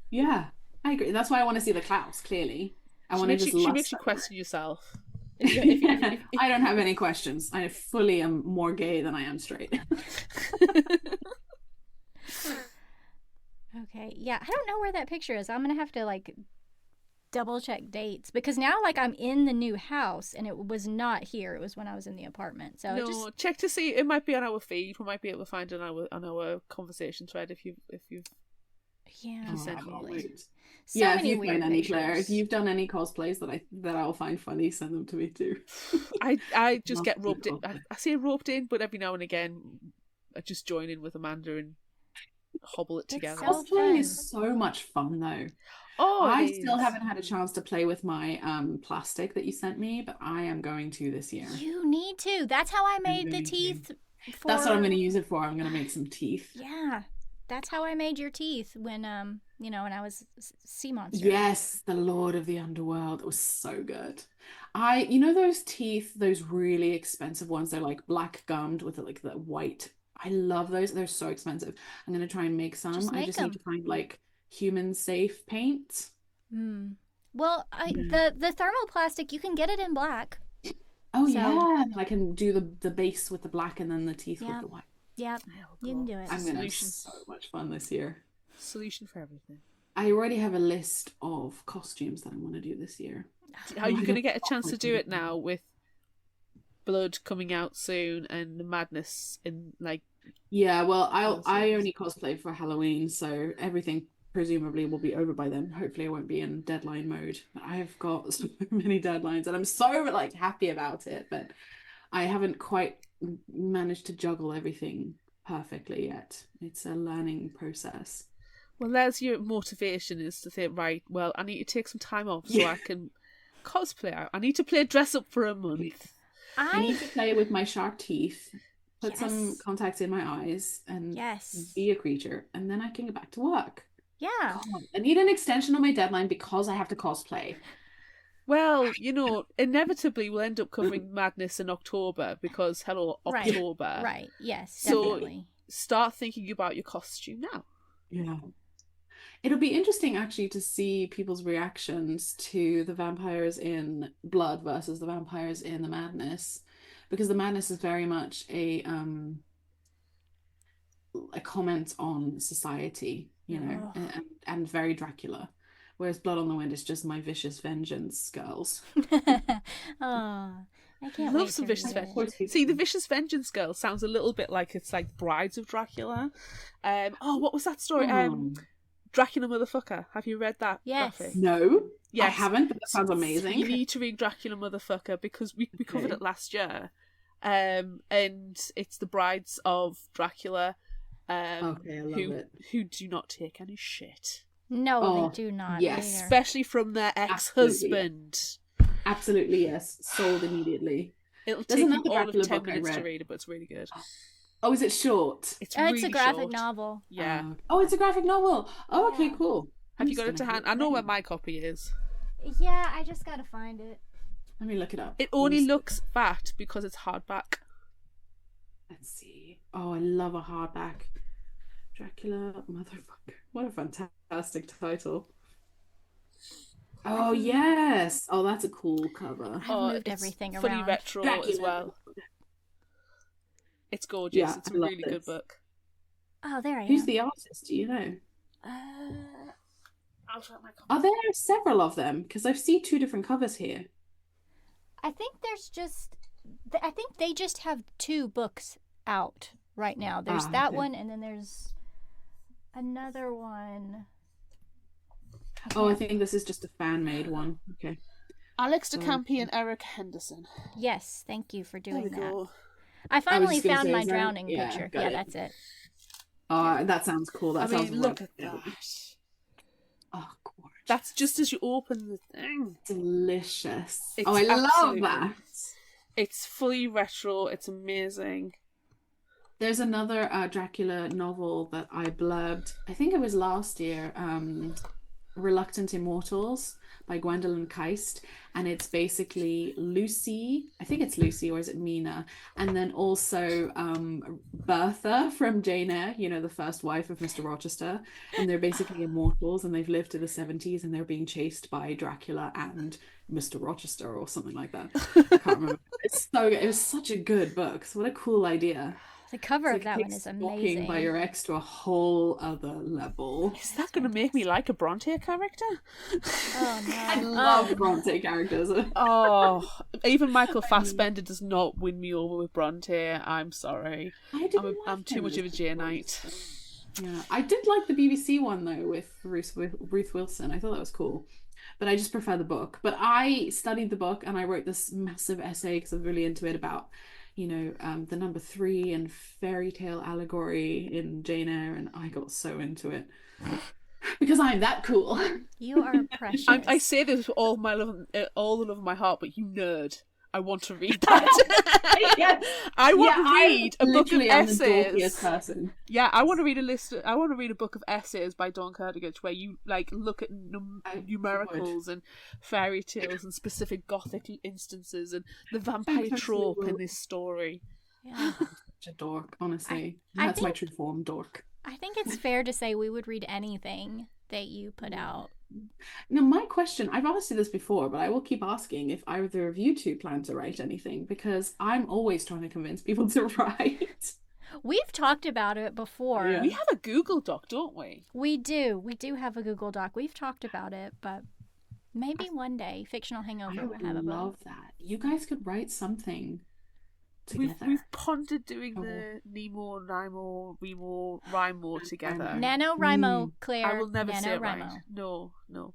Yeah. I agree. That's why I want to see the Klaus, clearly. I want to just She lust makes you over question yourself. I don't have any questions. I fully am more gay than I am straight. Okay, yeah, I don't know where that picture is. I'm gonna have to like double check dates because now like I'm in the new house and it was not here. It was when I was in the apartment. So No, check to see. It might be on our feed. We might be able to find it on our conversation thread if you've yeah, Probably. So yeah, if many you weird find any, pictures. Claire, if you've done any cosplays that I'll find funny, send them to me too. I just Love get to roped in. cosplay. I say roped in, but every now and again I just join in with Amanda and hobble it It's together. so Cosplaying fun. is so much fun though. Oh, I it still is. haven't had a chance to play with my plastic that you sent me, but I am going to this year. You need to. That's how I made the going to. teeth. For... That's what I'm going to use it for. I'm going to make some teeth. Yeah, that's how I made your teeth when when I was sea monster. Yes, the Lord of the Underworld. It was so good. Those teeth, those really expensive ones. They're like black gummed with like the white. I love those. They're so expensive. I'm going to try and make some. I just need to find like human safe paint. Well, the thermoplastic, you can get it in black. Oh So- yeah, I can do the base with the black and then the teeth Yeah. with the white. Yep, you can do it. I'm gonna have Solution. so much fun this year. Solution for everything. I already have a list of costumes that I want to do this year. Are you going to get a chance to do it now with Blood coming out soon and the Madness in like? Yeah, well, I only cosplay for Halloween, so everything presumably will be over by then. Hopefully I won't be in deadline mode. I've got so many deadlines and I'm so like happy about it, but I haven't quite managed to juggle everything perfectly yet. It's a learning process. Well, there's your motivation is to think, right, well, I need to take some time off so I can cosplay. I need to play dress up for a month. I need to play with my sharp teeth, put Yes. some contacts in my eyes, and Yes. be a creature, and then I can get back to work. Yeah. God, I need an extension on my deadline because I have to cosplay. Well, inevitably we'll end up covering Madness in October because, hello, Right. October. Right. Yes. So- Definitely. Start thinking about your costume now. Yeah. It'll be interesting actually to see people's reactions to the vampires in Blood versus the vampires in the Madness, because the Madness is very much a comment on society, Yeah. and very Dracula, whereas Blood on the Wind is just my vicious vengeance girls. Oh, I can't Love wait some to Vicious read it. Vengeance. See, the Vicious Vengeance girl sounds a little bit like it's like Brides of Dracula. What was that story? Dracula Motherfucker. Have you read that? Yes. graphic? No, I Yes. haven't, but that sounds amazing. You need to read Dracula Motherfucker because we covered Okay. it last year. And it's the brides of Dracula Okay, I love it. who do not take any shit. No, Oh, they do not. yes. either. Especially from their ex-husband. Absolutely, yes. Sold immediately. It'll There's take you another all of Dracula 10 book I minutes to read. read it, but it's really good. Oh, is it short? It's Oh, really it's a graphic short. novel. Yeah. Oh, it's a graphic novel. Oh, okay, Yeah. cool. Have I'm you just got it to gonna hand? read I know it. where my copy is. Yeah, I just gotta find it. Let me look it up. It only looks fat because it's hardback. Let's see. Oh, I love a hardback. Dracula Motherfucker. What a fantastic title. Oh, yes. Oh, that's a cool cover. I've moved it's everything fully around. retro Dracula. as well. It's gorgeous. Yeah, It's I a love really good this. book. Oh, there I Who's am. the artist? Do you know? I'll try my copy. Are there several of them? Because I see two different covers here. I think there's just. I think they just have 2 books out right now. There's that okay. one, and then there's another one. Oh, I think this is just a fan-made one. Okay. Alex de Campi and Eric Henderson. Yes, thank you for doing There we that. go. I finally just gonna found say, my is that- drowning yeah, picture. got Yeah, it. that's it. That sounds cool. That sounds look right. at that. Oh, gorgeous. That's just as you open the thing. Delicious. It's I love absolutely- that. It's fully retro. It's amazing. There's another Dracula novel that I blurbed, I think it was last year, Reluctant Immortals by Gwendolyn Keist, and it's basically Lucy, I think it's Lucy, or is it Mina, and then also Bertha from Jane Eyre, you know, the first wife of Mr. Rochester, and they're basically immortals, and they've lived to the 70s, and they're being chased by Dracula and Mr. Rochester or something like that. I can't remember. It was such a good book. So what a cool idea. The cover It's of that one is stalking amazing. by your ex to a whole other level. Is that going to make me like a Bronte character? Oh no! I love Bronte characters. Oh, even Michael Fassbender does not win me over with Bronte. I'm sorry. I'm too much of a Janeite. Yeah, I did like the BBC one though with Ruth Wilson. I thought that was cool, but I just prefer the book. But I studied the book and I wrote this massive essay because I was really into it about, you know, the number 3 and fairy tale allegory in Jane Eyre, and I got so into it because I'm that cool. You are precious. I say this with all my love, all the love of my heart, but you nerd. I want to read that. Yes. I want to read a book of literally am the essays. dorkiest person. Yeah, I want to read I want to read a book of essays by Dawn Kurtagich where you like look at numericals and fairy tales and specific gothic instances and the vampire trope in this story. Yeah. Such a dork, honestly. I That's my think- true form, dork. I think it's fair to say we would read anything that you put out. Now, my question, I've asked you this before, but I will keep asking if either of you two plan to write anything, because I'm always trying to convince people to write. We've talked about it before. Yeah. We have a Google Doc, don't we? We do have a Google Doc. We've talked about it, but maybe one day Fictional I Hangover will would have a book. love that. You guys could write something together. We've pondered doing the Nemo, Nimo, Remo, Rimo together. NaNoWriMo, Claire. I will never say it NaNoWriMo. right. No.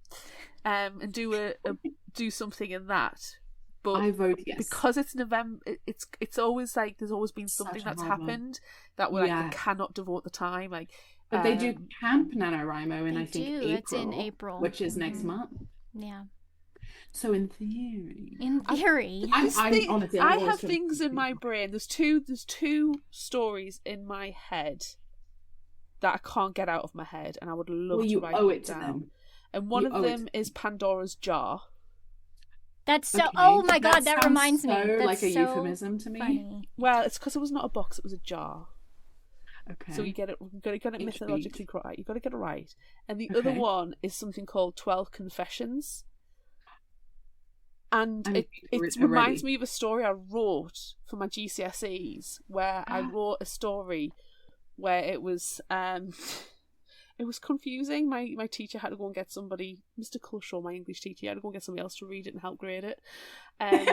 And do something in that. But I vote yes. because it's November, it's always like there's always been something Such a that's hard one. happened that we're like, Yeah. I cannot devote the time. Like, But they do Camp NaNoWriMo in, They I think, do. April. It's in April. Which is next Mhm. month. Yeah. So in theory... In theory. I'm honestly, I'm I always have trying to things in think. my brain. There's two stories in my head that I can't get out of my head, and I would love Well, to you write owe them it to down. them. And one You of owe it them to is Pandora's Jar. That's so. Okay, Oh my God, that sounds reminds me. so That's like a so euphemism to me. funny. Well, it's because it was not a box; it was a jar. Okay. So you get it. You got to get it Intrigued. mythologically right. You got to get it right. And the other Okay. one is something called 12 Confessions. And I'm it ready. reminds me of a story I wrote for my GCSEs, where I wrote a story where it was confusing. My teacher had to go and get somebody, Mr. Culshaw, my English teacher, he had to go and get somebody else to read it and help grade it. And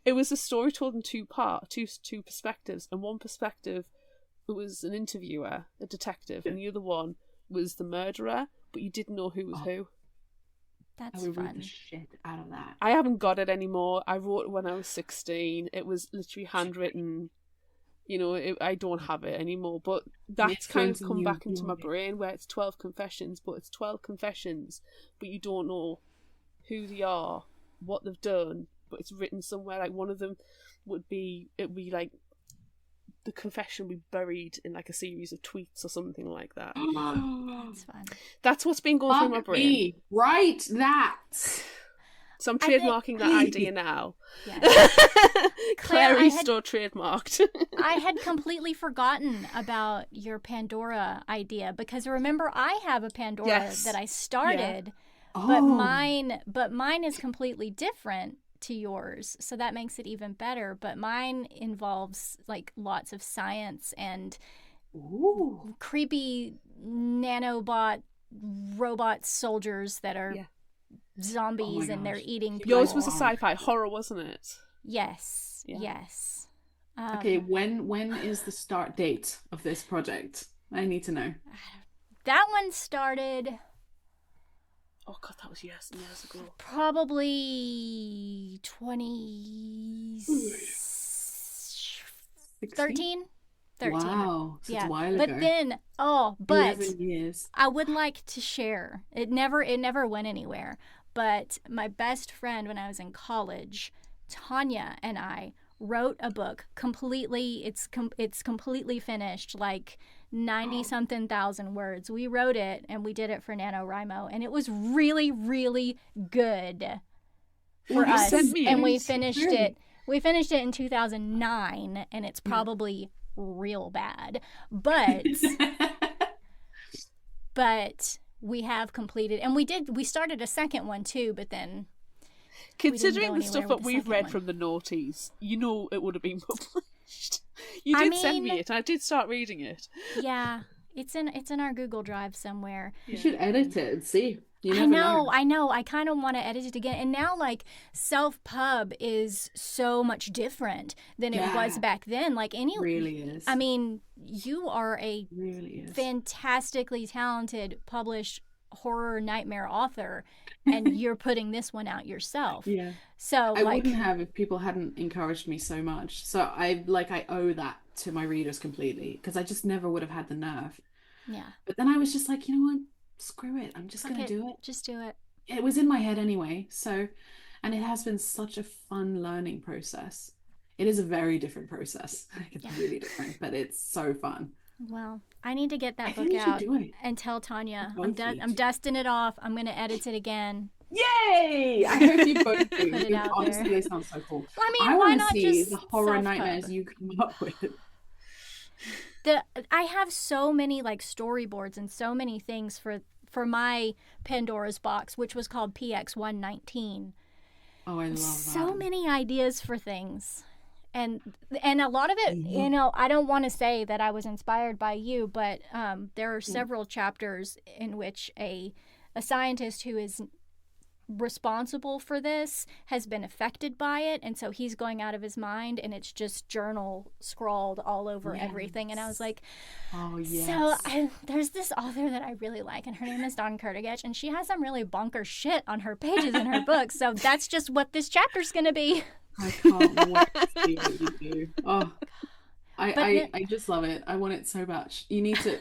it was a story told in two perspectives. And one perspective, it was an interviewer, a detective, and the other one was the murderer, but you didn't know who was who. I That's would read the fun. shit out of that. I haven't got it anymore. I wrote it when I was 16. It was literally handwritten. You know, I don't have it anymore. But that's it's kind going of to come you, back into my yeah. brain where it's 12 confessions, but it's 12 confessions, but you don't know who they are, what they've done, but it's written somewhere. Like one of them would be like the confession would be buried in like a series of tweets or something like that. That's fun. That's what's been going through my Fuck brain. me. Write that. So I'm I think- trademarking that idea now. Yeah. Claire I had- Easter trademarked. I had completely forgotten about your Pandora idea because remember I have a Pandora Yes. that I started, Oh. but mine is completely different to yours, so that makes it even better. But mine involves like lots of science and Ooh. creepy nanobot robot soldiers that are Yeah. zombies Oh my and they're gosh. eating people. Yours was a sci-fi horror, wasn't it? Yes. Yeah. Yes. Okay, when is the start date of this project? I need to know. That one started Oh god, that was years and years ago. probably 2013. 13. Wow, so it's a while But ago. then, 11 years. I would like to share. It never went anywhere. But my best friend when I was in college, Tanya, and I wrote a book completely. It's completely finished, like 90 something thousand words. We wrote it and we did it for NaNoWriMo, and it was really, really good for you us. sent me And it. we finished it. We finished it in 2009, and it's probably real bad, but we have completed, and we started a second one too, but then considering the stuff anywhere that with the we've second read one. from the noughties, you know it would have been published. You did send me it, and I did start reading it. Yeah, it's in our Google Drive somewhere. You should edit it and see. You never I know. I kind of want to edit it again. And now, like, self-pub is so much different than it was back then. Like, really is. I mean, you are a really is. fantastically talented, published horror nightmare author, and you're putting this one out yourself. Yeah. So, I wouldn't have if people hadn't encouraged me so much. So I owe that to my readers completely, because I just never would have had the nerve. Yeah. But then I was just like, you know what? Screw it. I'm just going to do it. Just do it. It was in my head anyway. So, and it has been such a fun learning process. It is a very different process. It's really different, but it's so fun. Well, I need to get that book think you should out do it. and tell Tanya. Both need I'm to. dusting it off. I'm going to edit it again. Yay! I hope you both do. Put it out Honestly, there. they sound so cool. Well, I mean, I why want to not see just the horror self-pub? nightmares you come up with. I have so many like storyboards and so many things for my Pandora's box, which was called PX119. Oh, I love that. So many ideas for things. And a lot of it, you know, I don't want to say that I was inspired by you, but there are several chapters in which a scientist who is responsible for this has been affected by it, and so he's going out of his mind, and it's just journal scrawled all over everything. And I was like, oh yes. So there's this author that I really like, and her name is Dawn Kurtagich, and she has some really bonkers shit on her pages in her book. So that's just what this chapter's gonna be. I can't wait to see what you do. Oh, I just love it. I want it so much. You need to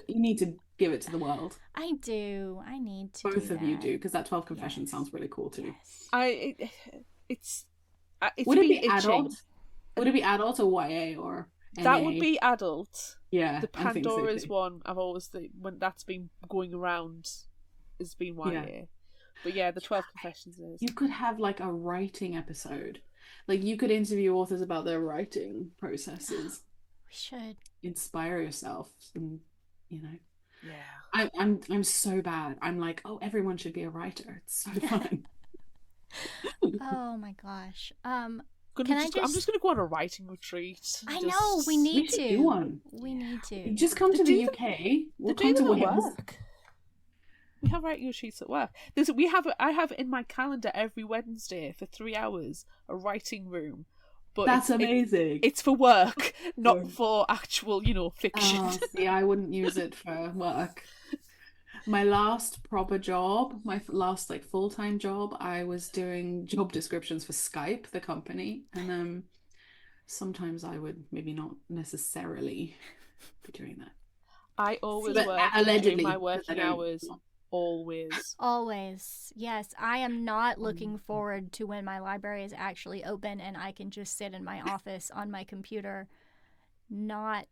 give it to the world. I do. I need to. Both of you do, because that 12 Confessions sounds really cool too. It's Would it be itching. adult? Would it be adult or YA or NA? That would be adult. Yeah. The I think so Pandora's too. one, I've always when that's been going around, has been YA. Yeah. But yeah, the 12 Confessions is. You could have like a writing episode. Like you could interview authors about their writing processes. We should Inspire yourself, and you know. Yeah. I'm so bad. I'm like, oh, everyone should be a writer. It's so fun. Oh my gosh. I'm Can just gonna go on a writing retreat. I know we need should to. do one. We need to. Just come to the UK. We'll come to Wales. work. We have writing retreats at work. I have in my calendar every Wednesday for 3 hours a writing room. But That's amazing. It's for work, not for actual, fiction. Oh, see, I wouldn't use it for work. My last proper job, my last like full-time job, I was doing job descriptions for Skype, the company, and sometimes I would maybe not necessarily be doing that. I always But work allegedly, during my but I working don't- hours. Always. Always. Yes, I am not looking forward to when my library is actually open and I can just sit in my office on my computer, not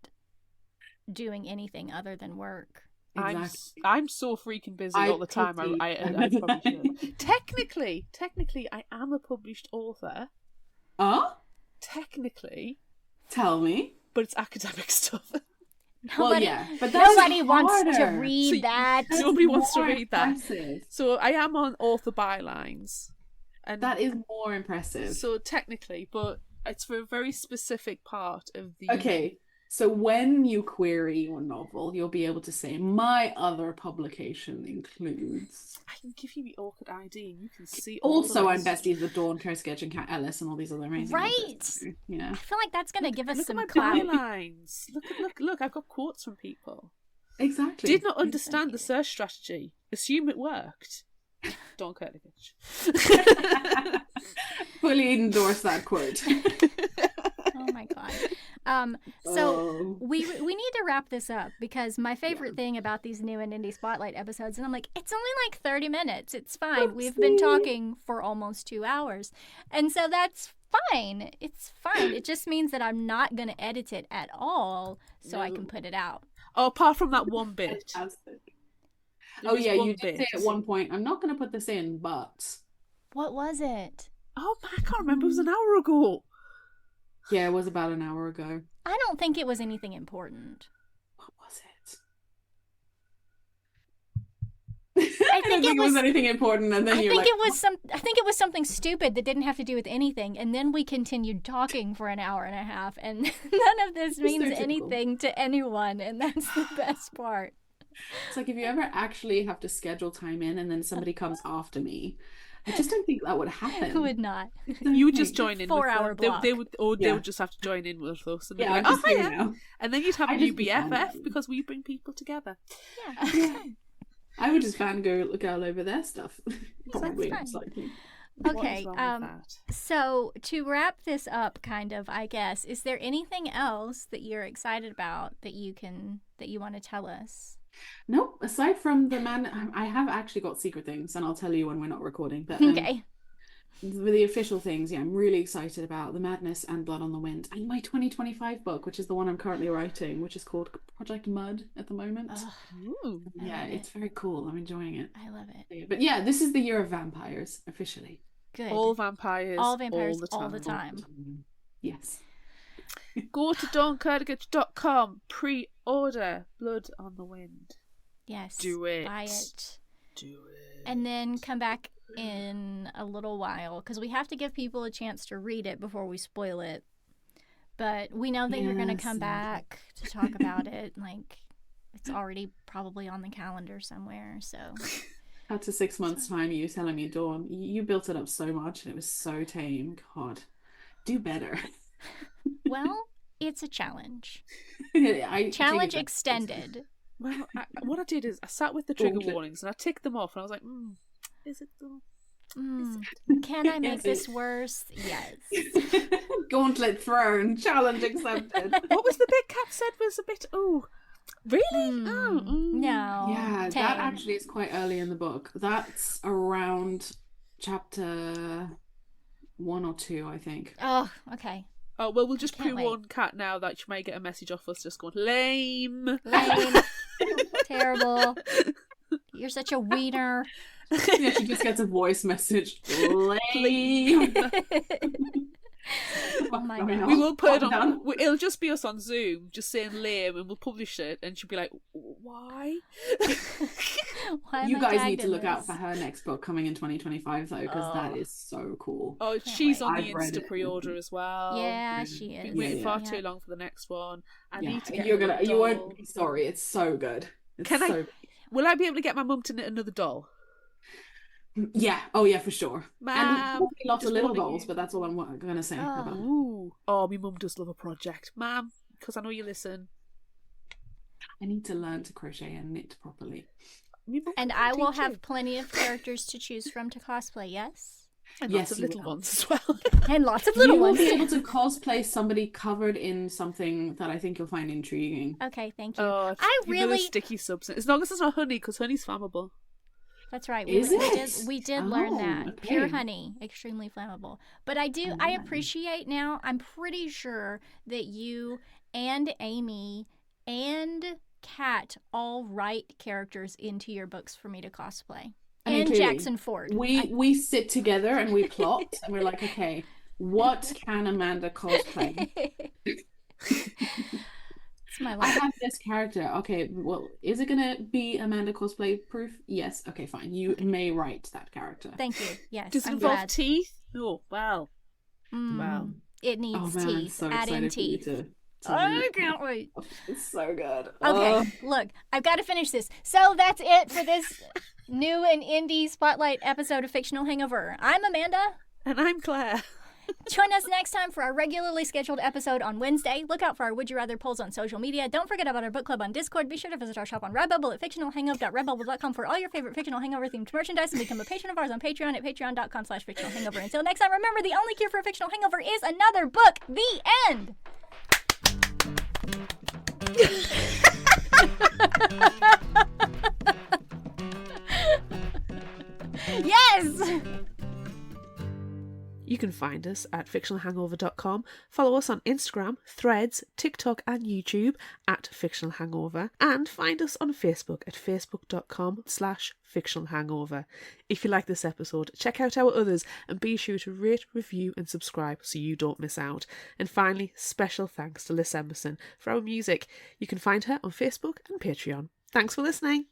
doing anything other than work. Exactly. I'm so freaking busy I all the time. pity- I probably should. Technically, I am a published author. Technically, Tell me. but it's academic stuff. Nobody, but that's nobody wants to harder. read See, that. Nobody wants to More read that. impressive. So I am on author bylines, and That is more impressive. so technically, but it's for a very specific part of the. Okay, So when you query your novel, you'll be able to say, my other publication includes. I can give you the awkward ID and you can see Also, all I'm besties with Dawn Kurtagich and Kat Ellis and all these other amazing authors. Yeah. I feel like that's going to give us some look clout. at my bylines. Look, I've got quotes from people. Exactly. Did not understand the search strategy. Assume it worked. Dawn Kurtagich. Fully endorse that quote. Oh my god. So we need to wrap this up because my favorite thing about these new and indie spotlight episodes, and I'm like, it's only like 30 minutes. It's fine. We've been talking for almost 2 hours. And so that's fine. It's fine. It just means that I'm not going to edit it at all so I can put it out. Oh, apart from that one bit. Oh yeah, you did say at one point, I'm not going to put this in, but... What was it? Oh, I can't remember. It was an hour ago. Yeah, it was about an hour ago. I don't think it was anything important. What was it? I think it was anything important, and then I think it was something stupid that didn't have to do with anything, and then we continued talking for an hour and a half, and none of this means anything to anyone, and that's the best part. It's like if you ever actually have to schedule time in, and then somebody comes after me. I just don't think that would happen. It would not. You would just join in. 4-hour block. They would just have to join in with us. And yeah, like, hiya. And then you'd have a new BFF because we bring people together. Yeah. I would just fangirl girl over their stuff. Probably, that's fine. likely. Okay. So to wrap this up, kind of, I guess, is there anything else that you're excited about that you want to tell us? Nope. Aside from the man, I have actually got secret things, and I'll tell you when we're not recording. But okay. With the official things, yeah, I'm really excited about The Madness and Blood on the Wind, and my 2025 book, which is the one I'm currently writing, which is called Project Mud at the moment. Yeah, it's very cool. I'm enjoying it. I love it. But yeah, this is the year of vampires officially. Good. All vampires all the time. Yes. Go to dawnkurtagich.com, pre-order Blood on the Wind. Yes. Do it. Buy it. Do it. And then come back in a little while, because we have to give people a chance to read it before we spoil it. But we know that you're going to come back to talk about it. Like, it's already probably on the calendar somewhere, so... Out to 6 months' time, you telling me, Dawn, you built it up so much and it was so tame. God, do better. Well, it's a challenge. Challenge extended. Well, what I did is I sat with the trigger warnings and I ticked them off and I was like, is it though? Can I make this worse? Yes. Gauntlet thrown. Challenge accepted. What was the bit Kat said was a bit, really? No. Yeah, that actually is quite early in the book. That's around chapter 1 or 2, I think. Oh, okay. Oh, well, we'll just pre-warn Kat now that she may get a message off us just going, lame. Terrible. You're such a wiener. Yeah, she just gets a voice message. Lame. Oh my God. We will put it on. It'll just be us on Zoom, just saying lame, and we'll publish it. And she'll be like, "Why?" You guys need to look out for her next book coming in 2025, though, because that is so cool. Oh, she's on the Insta pre-order as well. Yeah, she is. Been waiting far too long for the next one. I need to get. You won't be sorry. It's so good. Will I be able to get my mum to knit another doll? Yeah. Oh, yeah, for sure. Ma'am, and lots of little dolls, but that's all I'm going to say about it. Oh, my mum does love a project. Ma'am, because I know you listen. I need to learn to crochet and knit properly. And I will have plenty of characters to choose from to cosplay, yes? And lots of little ones as well. And lots of little ones. You will be able to cosplay somebody covered in something that I think you'll find intriguing. Okay, thank you. Oh, sticky substance. As long as it's not honey, because honey's flammable. That's right. We did Oh, learn that. okay. Pure honey, extremely flammable. But I appreciate now, I'm pretty sure that you and Amy and Kat all write characters into your books for me to cosplay. And clearly, Jackson Ford. We sit together and we plot and we're like, okay, what can Amanda cosplay? It's my I life. have this character. Okay, well, is it gonna be Amanda cosplay proof? Yes. Okay, fine. You may write that character. Thank you. Yes. Does it involve teeth? Oh, wow. Wow. It needs teeth. I'm so Add in excited for you teeth. I can't wait. It's so good. Okay, look, I've got to finish this. So that's it for this new and indie spotlight episode of Fictional Hangover. I'm Amanda. And I'm Claire. Join us next time for our regularly scheduled episode on Wednesday. Look out for our Would You Rather polls on social media. Don't forget about our book club on Discord. Be sure to visit our shop on Redbubble at fictionalhangover.redbubble.com for all your favorite Fictional Hangover themed merchandise, and become a patron of ours on Patreon at patreon.com/fictionalhangover. Until next time, remember, the only cure for a fictional hangover is another book. The end. Yes! You can find us at fictionalhangover.com. Follow us on Instagram, Threads, TikTok and YouTube at Fictional Hangover. And find us on Facebook at facebook.com/Fictional Hangover. If you like this episode, check out our others and be sure to rate, review and subscribe so you don't miss out. And finally, special thanks to Liz Emerson for our music. You can find her on Facebook and Patreon. Thanks for listening.